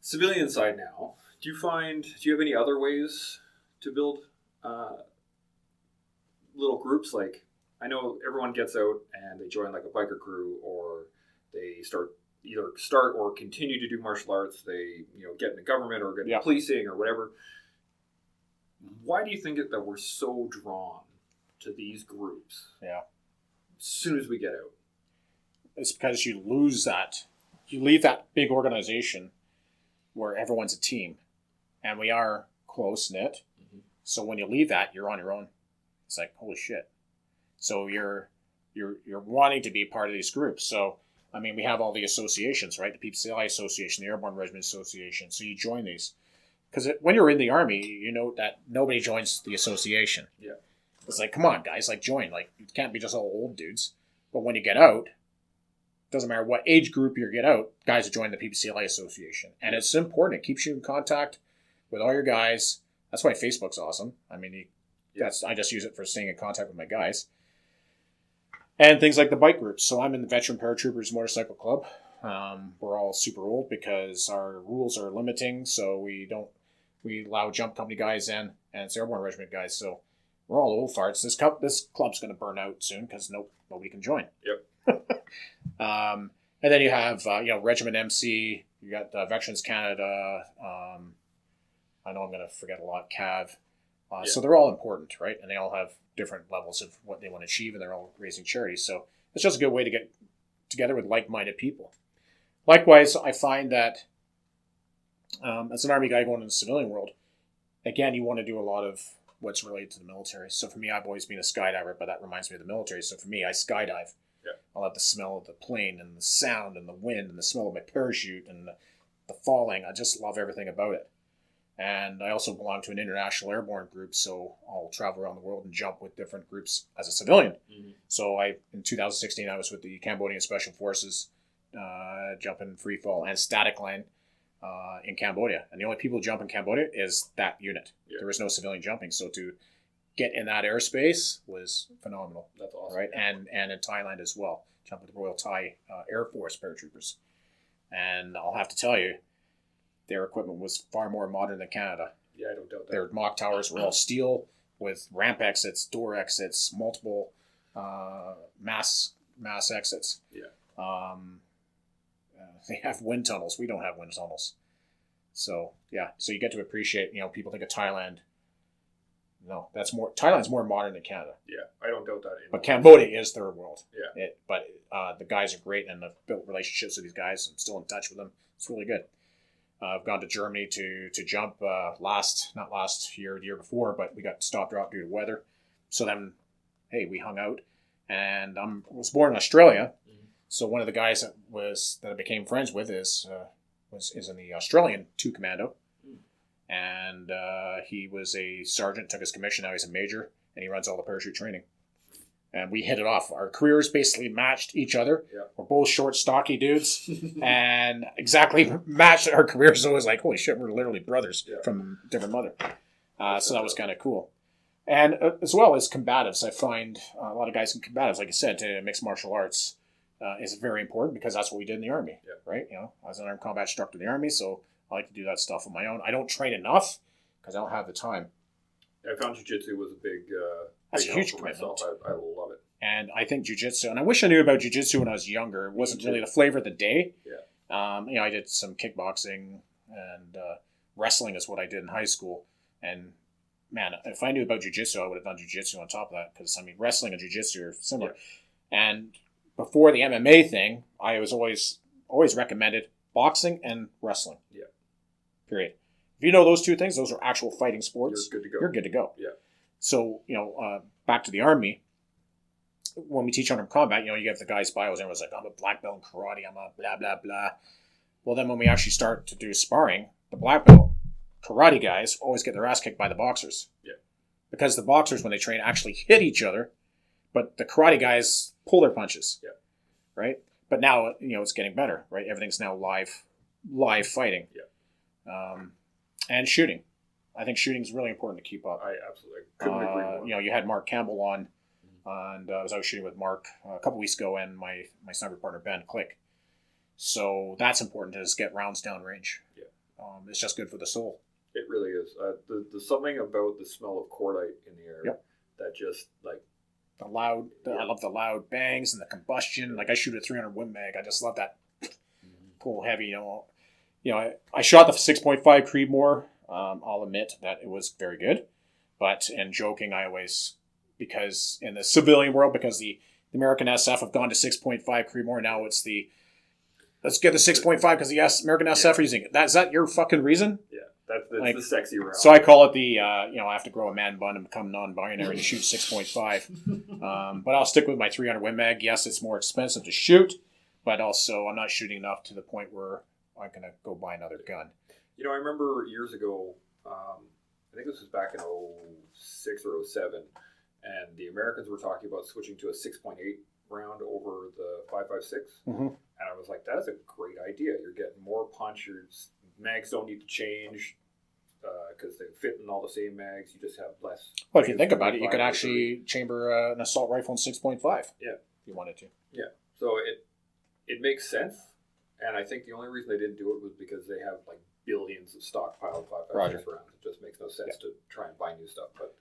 Speaker 3: civilian side now, do you have any other ways to build little groups? Like, I know everyone gets out and they join like a biker crew, or they start or continue to do martial arts. They, get in the government or get into policing or whatever. Why do you think that we're so drawn to these groups?
Speaker 2: Yeah.
Speaker 3: As soon as we get out.
Speaker 2: It's because you lose that. You leave that big organization where everyone's a team, and we are close-knit. Mm-hmm. So when you leave that, you're on your own. It's like, holy shit. So you're wanting to be part of these groups. So, I mean, we have all the associations, right? The PPCLI Association, the Airborne Regiment Association. So you join these. Because when you're in the Army, you know that nobody joins the association.
Speaker 3: Yeah.
Speaker 2: It's like, come on, guys, like, join. Like, you can't be just all old dudes. But when you get out, doesn't matter what age group you get out, guys will join the PPCLI Association. And it's important. It keeps you in contact with all your guys. That's why Facebook's awesome. I mean, I just use it for staying in contact with my guys. And things like the bike groups. So I'm in the Veteran Paratroopers Motorcycle Club. We're all super old because our rules are limiting. So we allow jump company guys in, and it's Airborne Regiment guys. So we're all old farts. This club's going to burn out soon because nobody can join.
Speaker 3: Yep.
Speaker 2: And then you have, Regiment MC, you got Veterans Canada, I know I'm going to forget a lot, CAV. So they're all important, right? And they all have different levels of what they want to achieve, and they're all raising charities. So it's just a good way to get together with like-minded people. Likewise, I find that as an Army guy going in the civilian world, again, you want to do a lot of what's related to the military. So for me, I've always been a skydiver, but that reminds me of the military. So for me, I skydive.
Speaker 3: Yeah.
Speaker 2: I'll have the smell of the plane and the sound and the wind and the smell of my parachute and the falling. I just love everything about it. And I also belong to an international airborne group, so I'll travel around the world and jump with different groups as a civilian. Mm-hmm. So in 2016, I was with the Cambodian Special Forces, jumping free fall and static line in Cambodia. And the only people who jump in Cambodia is that unit. Yeah. There was no civilian jumping. So to get in that airspace was phenomenal.
Speaker 3: That's awesome.
Speaker 2: Right? And in Thailand as well. Jump with the Royal Thai Air Force paratroopers. And I'll have to tell you, their equipment was far more modern than Canada.
Speaker 3: Yeah, I don't doubt that.
Speaker 2: Their mock towers were all steel with ramp exits, door exits, multiple mass exits.
Speaker 3: Yeah.
Speaker 2: They have wind tunnels. We don't have wind tunnels. So yeah, so you get to appreciate. People think of Thailand. No, Thailand's more modern than Canada.
Speaker 3: Yeah, I don't doubt that.
Speaker 2: But Cambodia is third world.
Speaker 3: Yeah.
Speaker 2: But the guys are great, and I've built relationships with these guys. I'm still in touch with them. It's really good. I've gone to Germany to jump not last year, the year before, but we got stop drop due to weather. So then, hey, we hung out, and I was born in Australia. Mm-hmm. So one of the guys that I became friends with is in the Australian 2 Commando, and he was a sergeant, took his commission. Now he's a major, and he runs all the parachute training. And we hit it off. Our careers basically matched each other.
Speaker 3: Yeah.
Speaker 2: We're both short, stocky dudes, and exactly matched our careers. So it was like, holy shit, we're literally brothers from different mother. So that was kind of cool. And as well as combatives, I find a lot of guys in combatives, like I said, to mixed martial arts is very important because that's what we did in the Army, right? I was an armed combat instructor in the Army, so I like to do that stuff on my own. I don't train enough because I don't have the time.
Speaker 3: I found jiu-jitsu was a big
Speaker 2: that's a huge
Speaker 3: commitment. I love it.
Speaker 2: And I think jiu-jitsu, and I wish I knew about jiu-jitsu when I was younger. It wasn't really the flavor of the day.
Speaker 3: Yeah.
Speaker 2: I did some kickboxing and wrestling is what I did in high school. And man, if I knew about jiu-jitsu, I would have done jiu-jitsu on top of that because wrestling and jiu-jitsu are similar. Yeah. And before the MMA thing, I was always recommended boxing and wrestling.
Speaker 3: Yeah.
Speaker 2: Period. If you know those two things, those are actual fighting sports.
Speaker 3: You're good to go.
Speaker 2: You're good to go.
Speaker 3: Yeah.
Speaker 2: So, back to the Army, when we teach armed combat, you have the guys' bios, everyone's like, I'm a black belt in karate, I'm a blah, blah, blah. Well, then when we actually start to do sparring, the black belt karate guys always get their ass kicked by the boxers.
Speaker 3: Yeah.
Speaker 2: Because the boxers, when they train, actually hit each other, but the karate guys pull their punches.
Speaker 3: Yeah.
Speaker 2: Right? But now, it's getting better, right? Everything's now live fighting.
Speaker 3: Yeah.
Speaker 2: And shooting. I think shooting is really important to keep up.
Speaker 3: I absolutely couldn't agree more.
Speaker 2: You had Mark Campbell on, and I was out shooting with Mark a couple weeks ago, and my sniper partner Ben Click. So that's important to just get rounds down range.
Speaker 3: Yeah,
Speaker 2: it's just good for the soul.
Speaker 3: It really is. There's something about the smell of cordite in the air that just like
Speaker 2: the loud. I love the loud bangs and the combustion. Like I shoot a 300 Win Mag. I just love that pull heavy. I shot the 6.5 Creedmoor. I'll admit that it was very good, but in joking, I always, because in the civilian world, because the American SF have gone to 6.5 Creedmoor, now it's let's get the 6.5 because the American SF are using it. Is that your fucking reason?
Speaker 3: Yeah, that's the sexy round.
Speaker 2: So I call it the, I have to grow a man bun and become non-binary to shoot 6.5. But I'll stick with my 300 Win Mag. Yes, it's more expensive to shoot, but also I'm not shooting enough to the point where I'm going to go buy another gun.
Speaker 3: I remember years ago, I think this was back in 06 or 07, and the Americans were talking about switching to a 6.8 round over the 5.56.
Speaker 2: Mm-hmm.
Speaker 3: And I was like, that is a great idea. You're getting more punch. Your mags don't need to change because they fit in all the same mags. You just have less.
Speaker 2: Well, if you think about it, you could actually chamber an assault rifle in 6.5.
Speaker 3: Yeah.
Speaker 2: If you wanted to.
Speaker 3: Yeah. So it makes sense. And I think the only reason they didn't do it was because they have like billions of stockpiled 5.56 rounds. It just makes no sense to try and buy new stuff. But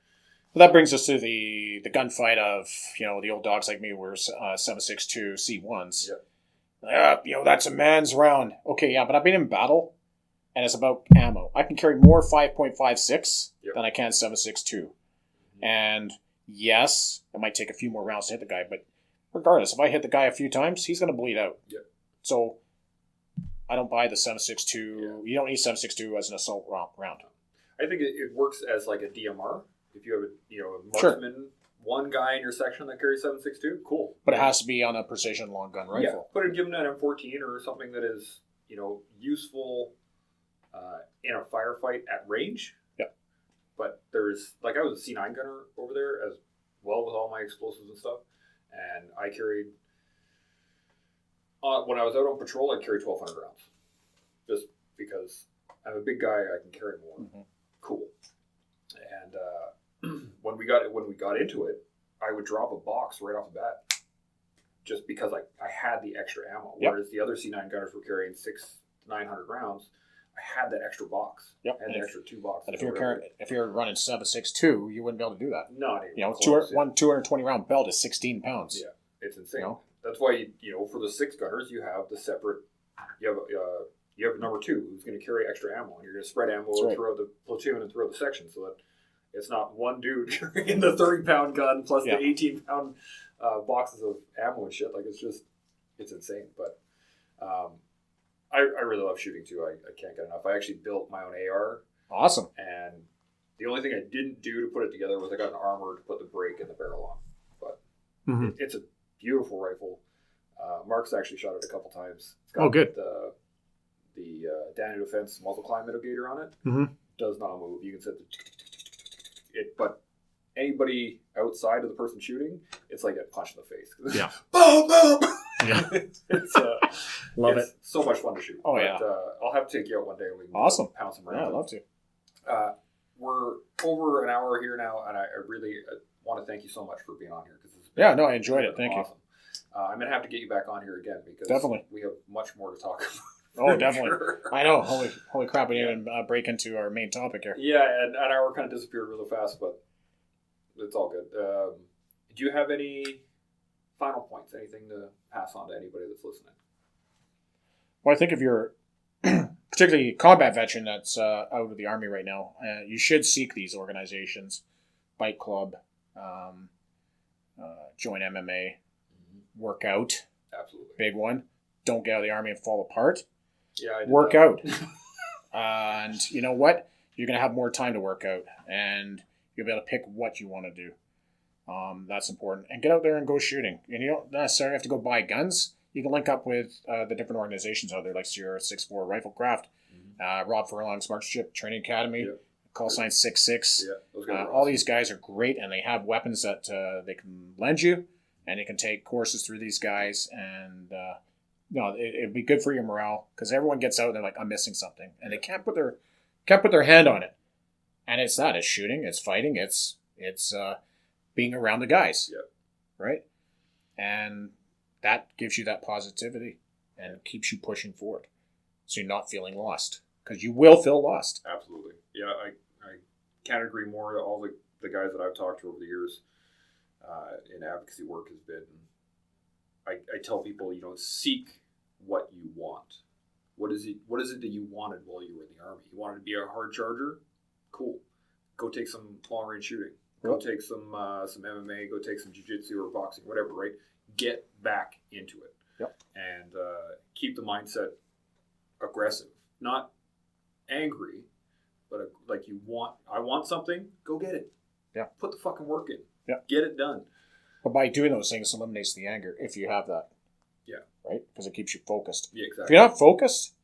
Speaker 2: well, that brings us to the gunfight of the old dogs like me were 7.62 C1s.
Speaker 3: Yeah.
Speaker 2: That's a man's round. Okay, yeah, but I've been in battle, and it's about ammo. I can carry more 5.56 than I can 7.62, and yes, it might take a few more rounds to hit the guy, but regardless, if I hit the guy a few times, he's going to bleed out.
Speaker 3: Yep.
Speaker 2: So I don't buy the 7.62.
Speaker 3: Yeah.
Speaker 2: You don't need 7.62 as an assault round.
Speaker 3: I think it works as like a DMR. If you have a
Speaker 2: Sure.
Speaker 3: marksman, one guy in your section that carries 7.62, cool.
Speaker 2: But it has to be on a precision long gun rifle.
Speaker 3: Yeah, but give them an M14 or something that is useful in a firefight at range.
Speaker 2: Yeah.
Speaker 3: But there's I was a C9 gunner over there as well with all my explosives and stuff, and I carried. When I was out on patrol, I'd carry 1,200 rounds, just because I'm a big guy. I can carry more.
Speaker 2: Mm-hmm.
Speaker 3: Cool. And when we got into it, I would drop a box right off the bat, just because I had the extra ammo.
Speaker 2: Yep.
Speaker 3: Whereas the other C9 gunners were carrying 600 to 900 rounds, I had that extra box.
Speaker 2: Yep.
Speaker 3: And the extra 2 boxes.
Speaker 2: And if you're running 7.62, you wouldn't be able to do that.
Speaker 3: Not even close,
Speaker 2: one 220 round belt is 16 pounds.
Speaker 3: Yeah, it's insane. That's why for the 6 gunners you have the separate. You have number 2 who's going to carry extra ammo, and you're going to spread ammo throughout the platoon and throughout the section, so that it's not one dude carrying the 30-pound gun plus the 18-pound boxes of ammo and shit. It's insane. But I really love shooting too. I can't get enough. I actually built my own AR.
Speaker 2: Awesome.
Speaker 3: And the only thing I didn't do to put it together was I got an armor to put the brake and the barrel on. But it's a beautiful rifle. Mark's actually shot it a couple times. It's got
Speaker 2: good.
Speaker 3: The Daniel Defense muzzle climb mitigator on it.
Speaker 2: Mm-hmm.
Speaker 3: Does not move. You can set it, but anybody outside of the person shooting, it's like a punch in the face.
Speaker 2: Yeah.
Speaker 3: Boom, boom.
Speaker 2: Yeah.
Speaker 3: Love it. So much fun to shoot.
Speaker 2: Oh, yeah.
Speaker 3: I'll have to take you out one day and we can pound some rounds.
Speaker 2: Yeah, I'd love to.
Speaker 3: We're over an hour here now, and I really want to thank you so much for being on here.
Speaker 2: I enjoyed it. Thank
Speaker 3: awesome. You. I'm going to have to get you back on here again because we have much more to talk about.
Speaker 2: Oh, definitely. Sure. I know. Holy crap, we didn't even break into our main topic here.
Speaker 3: Yeah, and an hour kind of disappeared really fast, but it's all good. Do you have any final points, anything to pass on to anybody that's listening?
Speaker 2: Well, I think if you're particularly a combat veteran that's out of the Army right now, you should seek these organizations. Bike Club, join MMA, work out.
Speaker 3: Absolutely.
Speaker 2: Big one. Don't get out of the Army and fall apart.
Speaker 3: Yeah, I did
Speaker 2: work
Speaker 3: that.
Speaker 2: out. And you know what? You're going to have more time to work out, and you'll be able to pick what you want to do. That's important. And get out there and go shooting. And you don't necessarily have to go buy guns. You can link up with the different organizations out there, like Sierra 6-4 Riflecraft, Rob Furlong's Marksmanship Training Academy, Call Sign 6-6. All these guys are great, and they have weapons that they can lend you, and you can take courses through these guys. And it'd be good for your morale, because everyone gets out and they're like, I'm missing something, and they can't put their hand on it. And it's shooting, it's fighting, it's being around the guys, right? And that gives you that positivity and keeps you pushing forward, so you're not feeling lost, because you will feel lost.
Speaker 3: Absolutely. Yeah, I can't agree more. All the guys that I've talked to over the years in advocacy work has been, I tell people, seek what you want. What is it that you wanted while you were in the Army? You wanted to be a hard charger? Cool. Go take some long range shooting. Go take some MMA. Go take some jiu-jitsu or boxing, whatever, right? Get back into it.
Speaker 2: Yep.
Speaker 3: And keep the mindset aggressive. Not angry, but I want something, go get it.
Speaker 2: Yeah. Put
Speaker 3: the fucking work in.
Speaker 2: Yeah.
Speaker 3: Get it done.
Speaker 2: But by doing those things, it eliminates the anger, if you have that.
Speaker 3: Yeah.
Speaker 2: Right? Because it keeps you focused.
Speaker 3: Yeah, exactly.
Speaker 2: If you're not focused,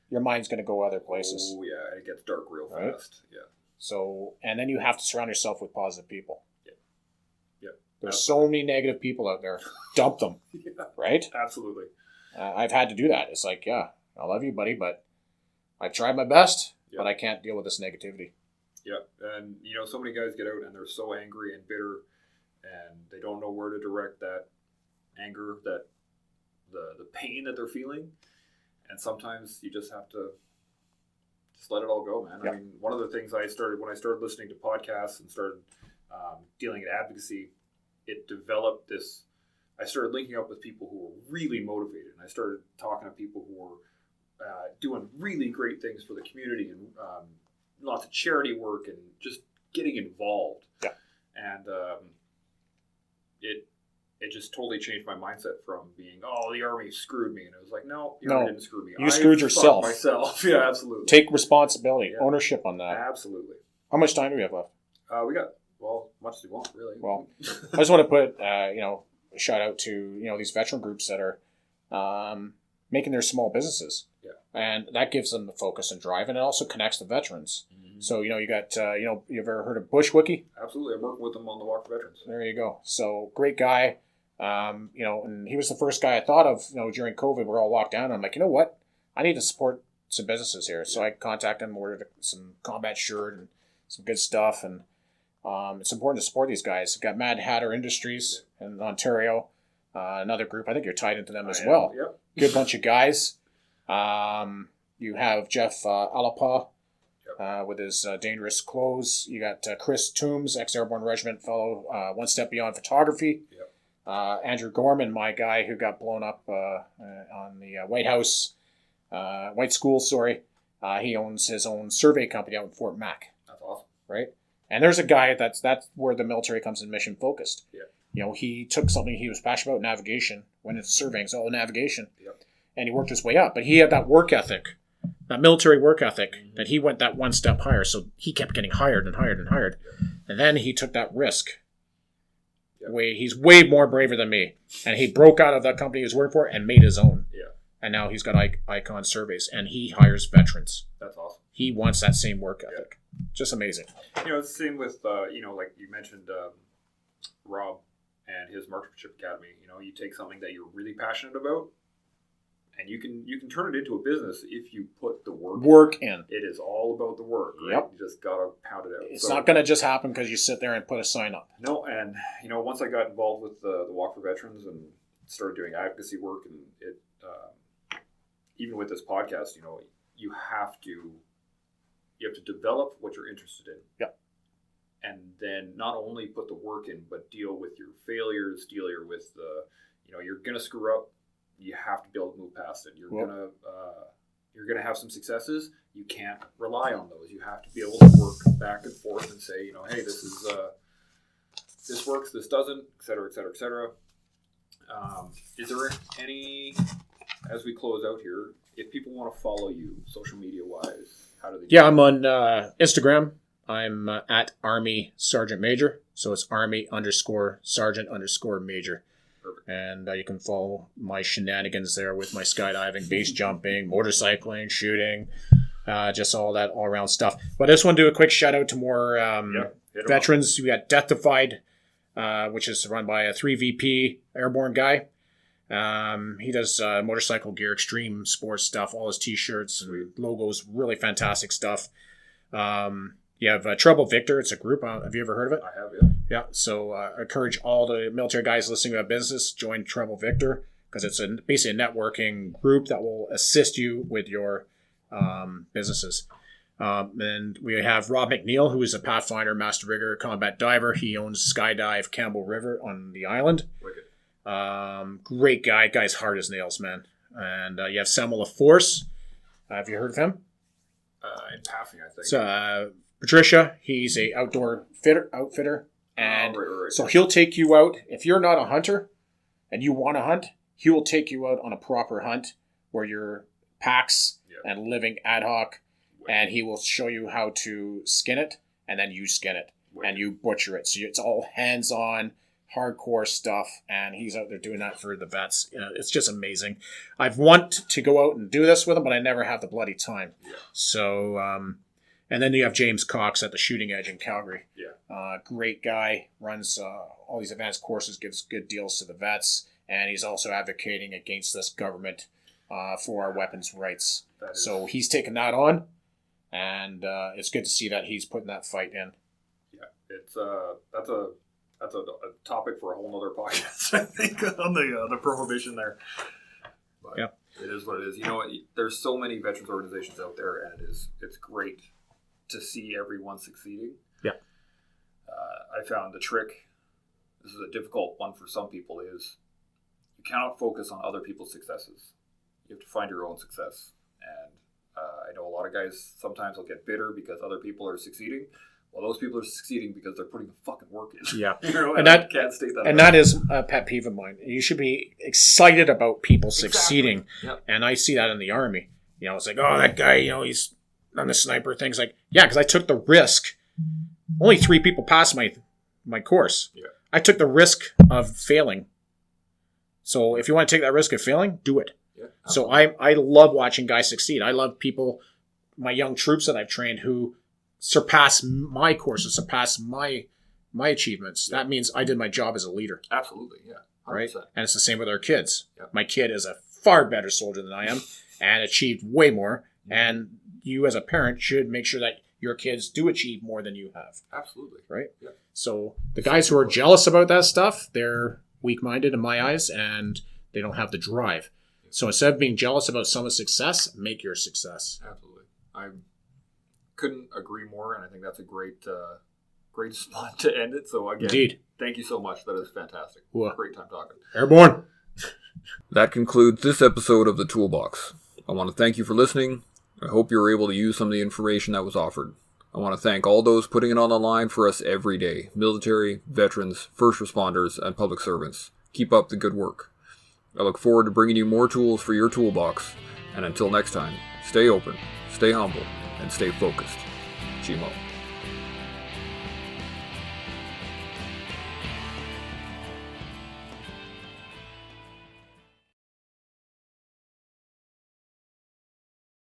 Speaker 2: your mind's going to go other places.
Speaker 3: Oh, yeah. And it gets dark real fast. Yeah.
Speaker 2: So, and then you have to surround yourself with positive people.
Speaker 3: Yeah. Yeah.
Speaker 2: There's so many negative people out there. Dump them. Right?
Speaker 3: Absolutely.
Speaker 2: I've had to do that. It's like, I love you, buddy, but I've tried my best, but I can't deal with this negativity.
Speaker 3: Yeah. And, so many guys get out and they're so angry and bitter, and they don't know where to direct that anger, that the pain that they're feeling. And sometimes you just have to just let it all go, man.
Speaker 2: Yeah.
Speaker 3: I mean, one of the things when I started listening to podcasts and started dealing in advocacy, it developed this. I started linking up with people who were really motivated, and I started talking to people who were doing really great things for the community, and lots of charity work, and just getting involved.
Speaker 2: Yeah.
Speaker 3: And it just totally changed my mindset from being, oh, the Army screwed me. And it was like, no, the
Speaker 2: No,
Speaker 3: Army didn't screw me.
Speaker 2: you screwed yourself.
Speaker 3: Myself. Yeah, absolutely.
Speaker 2: Take responsibility,
Speaker 3: Yeah.
Speaker 2: ownership on that.
Speaker 3: Absolutely.
Speaker 2: How much time do we have left?
Speaker 3: We got, well, much as we want, really.
Speaker 2: Well, I just want to put, a shout out to, these veteran groups that are making their small businesses.
Speaker 3: Yeah.
Speaker 2: And that gives them the focus and drive, and it also connects the veterans.
Speaker 3: Mm-hmm.
Speaker 2: So, you got, you ever heard of Bushwookie?
Speaker 3: Absolutely. I'm working with them on the Walk for Veterans.
Speaker 2: There you go. So, great guy. And he was the first guy I thought of, during COVID, we're all locked down. I'm like, you know what? I need to support some businesses here. So I contacted him, ordered some combat shirt and some good stuff. And it's important to support these guys. We've got Mad Hatter Industries in Ontario, another group. I think you're tied into them as well.
Speaker 3: Yep.
Speaker 2: Good bunch of guys. You have Jeff Alapa with his Dangerous Clothes. You got Chris Toombs, ex-Airborne Regiment fellow, One Step Beyond Photography.
Speaker 3: Yep.
Speaker 2: Andrew Gorman, my guy who got blown up on the White School, he owns his own survey company out in Fort Mac.
Speaker 3: That's awesome.
Speaker 2: Right? And there's a guy that's where the military comes in, mission focused.
Speaker 3: Yeah.
Speaker 2: He took something he was passionate about, navigation, went into surveying, it's all navigation.
Speaker 3: Yep.
Speaker 2: And he worked his way up. But he had that work ethic, that military work ethic, that he went that one step higher. So he kept getting hired and hired and hired.
Speaker 3: Yeah.
Speaker 2: And then he took that risk.
Speaker 3: Yep.
Speaker 2: He's way more braver than me. And he broke out of that company he was working for and made his own.
Speaker 3: Yeah.
Speaker 2: And now he's got Icon Surveys, and he hires veterans.
Speaker 3: That's awesome.
Speaker 2: He wants that same work ethic. Yeah. Just amazing.
Speaker 3: It's the same with, like you mentioned, Rob and his Marksmanship Academy. You take something that you're really passionate about, and you can turn it into a business if you put the work in. It is all about the work. Right?
Speaker 2: Yep.
Speaker 3: You just gotta pound it out.
Speaker 2: It's not going to just happen because you sit there and put a sign up.
Speaker 3: No, and once I got involved with the Walk for Veterans and started doing advocacy work, and it even with this podcast, you have to develop what you're interested in.
Speaker 2: Yep.
Speaker 3: And then not only put the work in, but deal with your failures, deal with the, you're gonna screw up. You have to be able to move past it. You're gonna have some successes. You can't rely on those. You have to be able to work back and forth and say, hey, this works, this doesn't, et cetera, et cetera, et cetera. Is there any, as we close out here, if people want to follow you social media wise, how do they do
Speaker 2: that? I'm on Instagram. I'm at Army Sergeant Major. So it's Army_Sergeant_Major.
Speaker 3: Perfect.
Speaker 2: And you can follow my shenanigans there with my skydiving, base jumping, motorcycling, shooting, just all that all around stuff. But I just want to do a quick shout out to more veterans. We got Death Defied, which is run by a 3VP airborne guy. He does motorcycle gear, extreme sports stuff, all his t-shirts and logos, really fantastic stuff. You have Trouble Victor. It's a group. Have you ever heard of it?
Speaker 3: I have, yeah.
Speaker 2: Yeah. So I encourage all the military guys listening to a business, join Trouble Victor, because it's basically a networking group that will assist you with your businesses. And we have Rob McNeil, who is a Pathfinder, Master Rigger, Combat Diver. He owns Skydive Campbell River on the island.
Speaker 3: Wicked.
Speaker 2: Great guy. Guy's hard as nails, man. And you have Samuel LaForce. Have you heard of him?
Speaker 3: In passing, I think.
Speaker 2: So, Patricia, he's a outdoor outfitter. And
Speaker 3: right.
Speaker 2: So he'll take you out. If you're not a hunter and you want to hunt, he will take you out on a proper hunt where you're packs and living ad hoc. And he will show you how to skin it, and then you skin it, and you butcher it. So it's all hands-on, hardcore stuff, and he's out there doing that for the vets. It's just amazing. I've wanted to go out and do this with him, but I never have the bloody time.
Speaker 3: Yeah.
Speaker 2: So, and then you have James Cox at the Shooting Edge in Calgary.
Speaker 3: Yeah.
Speaker 2: Great guy, runs all these advanced courses, gives good deals to the vets, and he's also advocating against this government for our weapons rights. So he's taken that on. And it's good to see that he's putting that fight in.
Speaker 3: Yeah, it's that's a topic for a whole nother podcast, I think, on the prohibition there. But
Speaker 2: yeah,
Speaker 3: it is what it is. There's so many veterans organizations out there, and it's great to see everyone succeeding.
Speaker 2: Yeah,
Speaker 3: I found the trick. This is a difficult one for some people. Is you cannot focus on other people's successes. You have to find your own success. And I know a lot of guys sometimes will get bitter because other people are succeeding. well, those people are succeeding because they're putting the fucking work in.
Speaker 2: Yeah.
Speaker 3: You know,
Speaker 2: And
Speaker 3: I
Speaker 2: that-
Speaker 3: can't state that.
Speaker 2: And
Speaker 3: enough.
Speaker 2: that is a pet peeve of mine. You should be excited about people succeeding.
Speaker 3: Yep.
Speaker 2: And I see that in the Army. You know, it's like, oh, that guy, you know, he's on the sniper thing. It's like, yeah, because I took the risk. Only 3 people passed my course.
Speaker 3: Yeah.
Speaker 2: I took the risk of failing. So if you want to take that risk of failing, do it.
Speaker 3: Yeah,
Speaker 2: So I love watching guys succeed. I love people, my young troops that I've trained who surpass my courses, surpass my achievements. That means I did my job as a leader,
Speaker 3: absolutely, yeah, 100%.
Speaker 2: right? And it's the same with our kids.
Speaker 3: Yep.
Speaker 2: My kid is a far better soldier than I am and achieved way more. And you as a parent should make sure that your kids do achieve more than you have,
Speaker 3: Absolutely,
Speaker 2: right?
Speaker 3: Yeah.
Speaker 2: So the guys who are jealous about that stuff, they're weak-minded in my eyes and they don't have the drive. So instead of being jealous about someone's success, make your success.
Speaker 3: Absolutely. I couldn't agree more, and I think that's a great spot to end it. So again,
Speaker 2: Indeed.
Speaker 3: thank you so much. That is fantastic.
Speaker 2: Well,
Speaker 3: Great time talking.
Speaker 2: Airborne.
Speaker 1: That concludes this episode of The Toolbox. I want to thank you for listening. I hope you were able to use some of the information that was offered. I want to thank all those putting it on the line for us every day. Military, veterans, first responders, and public servants. Keep up the good work. I look forward to bringing you more tools for your toolbox. And until next time, stay open, stay humble, and stay focused. Chimo.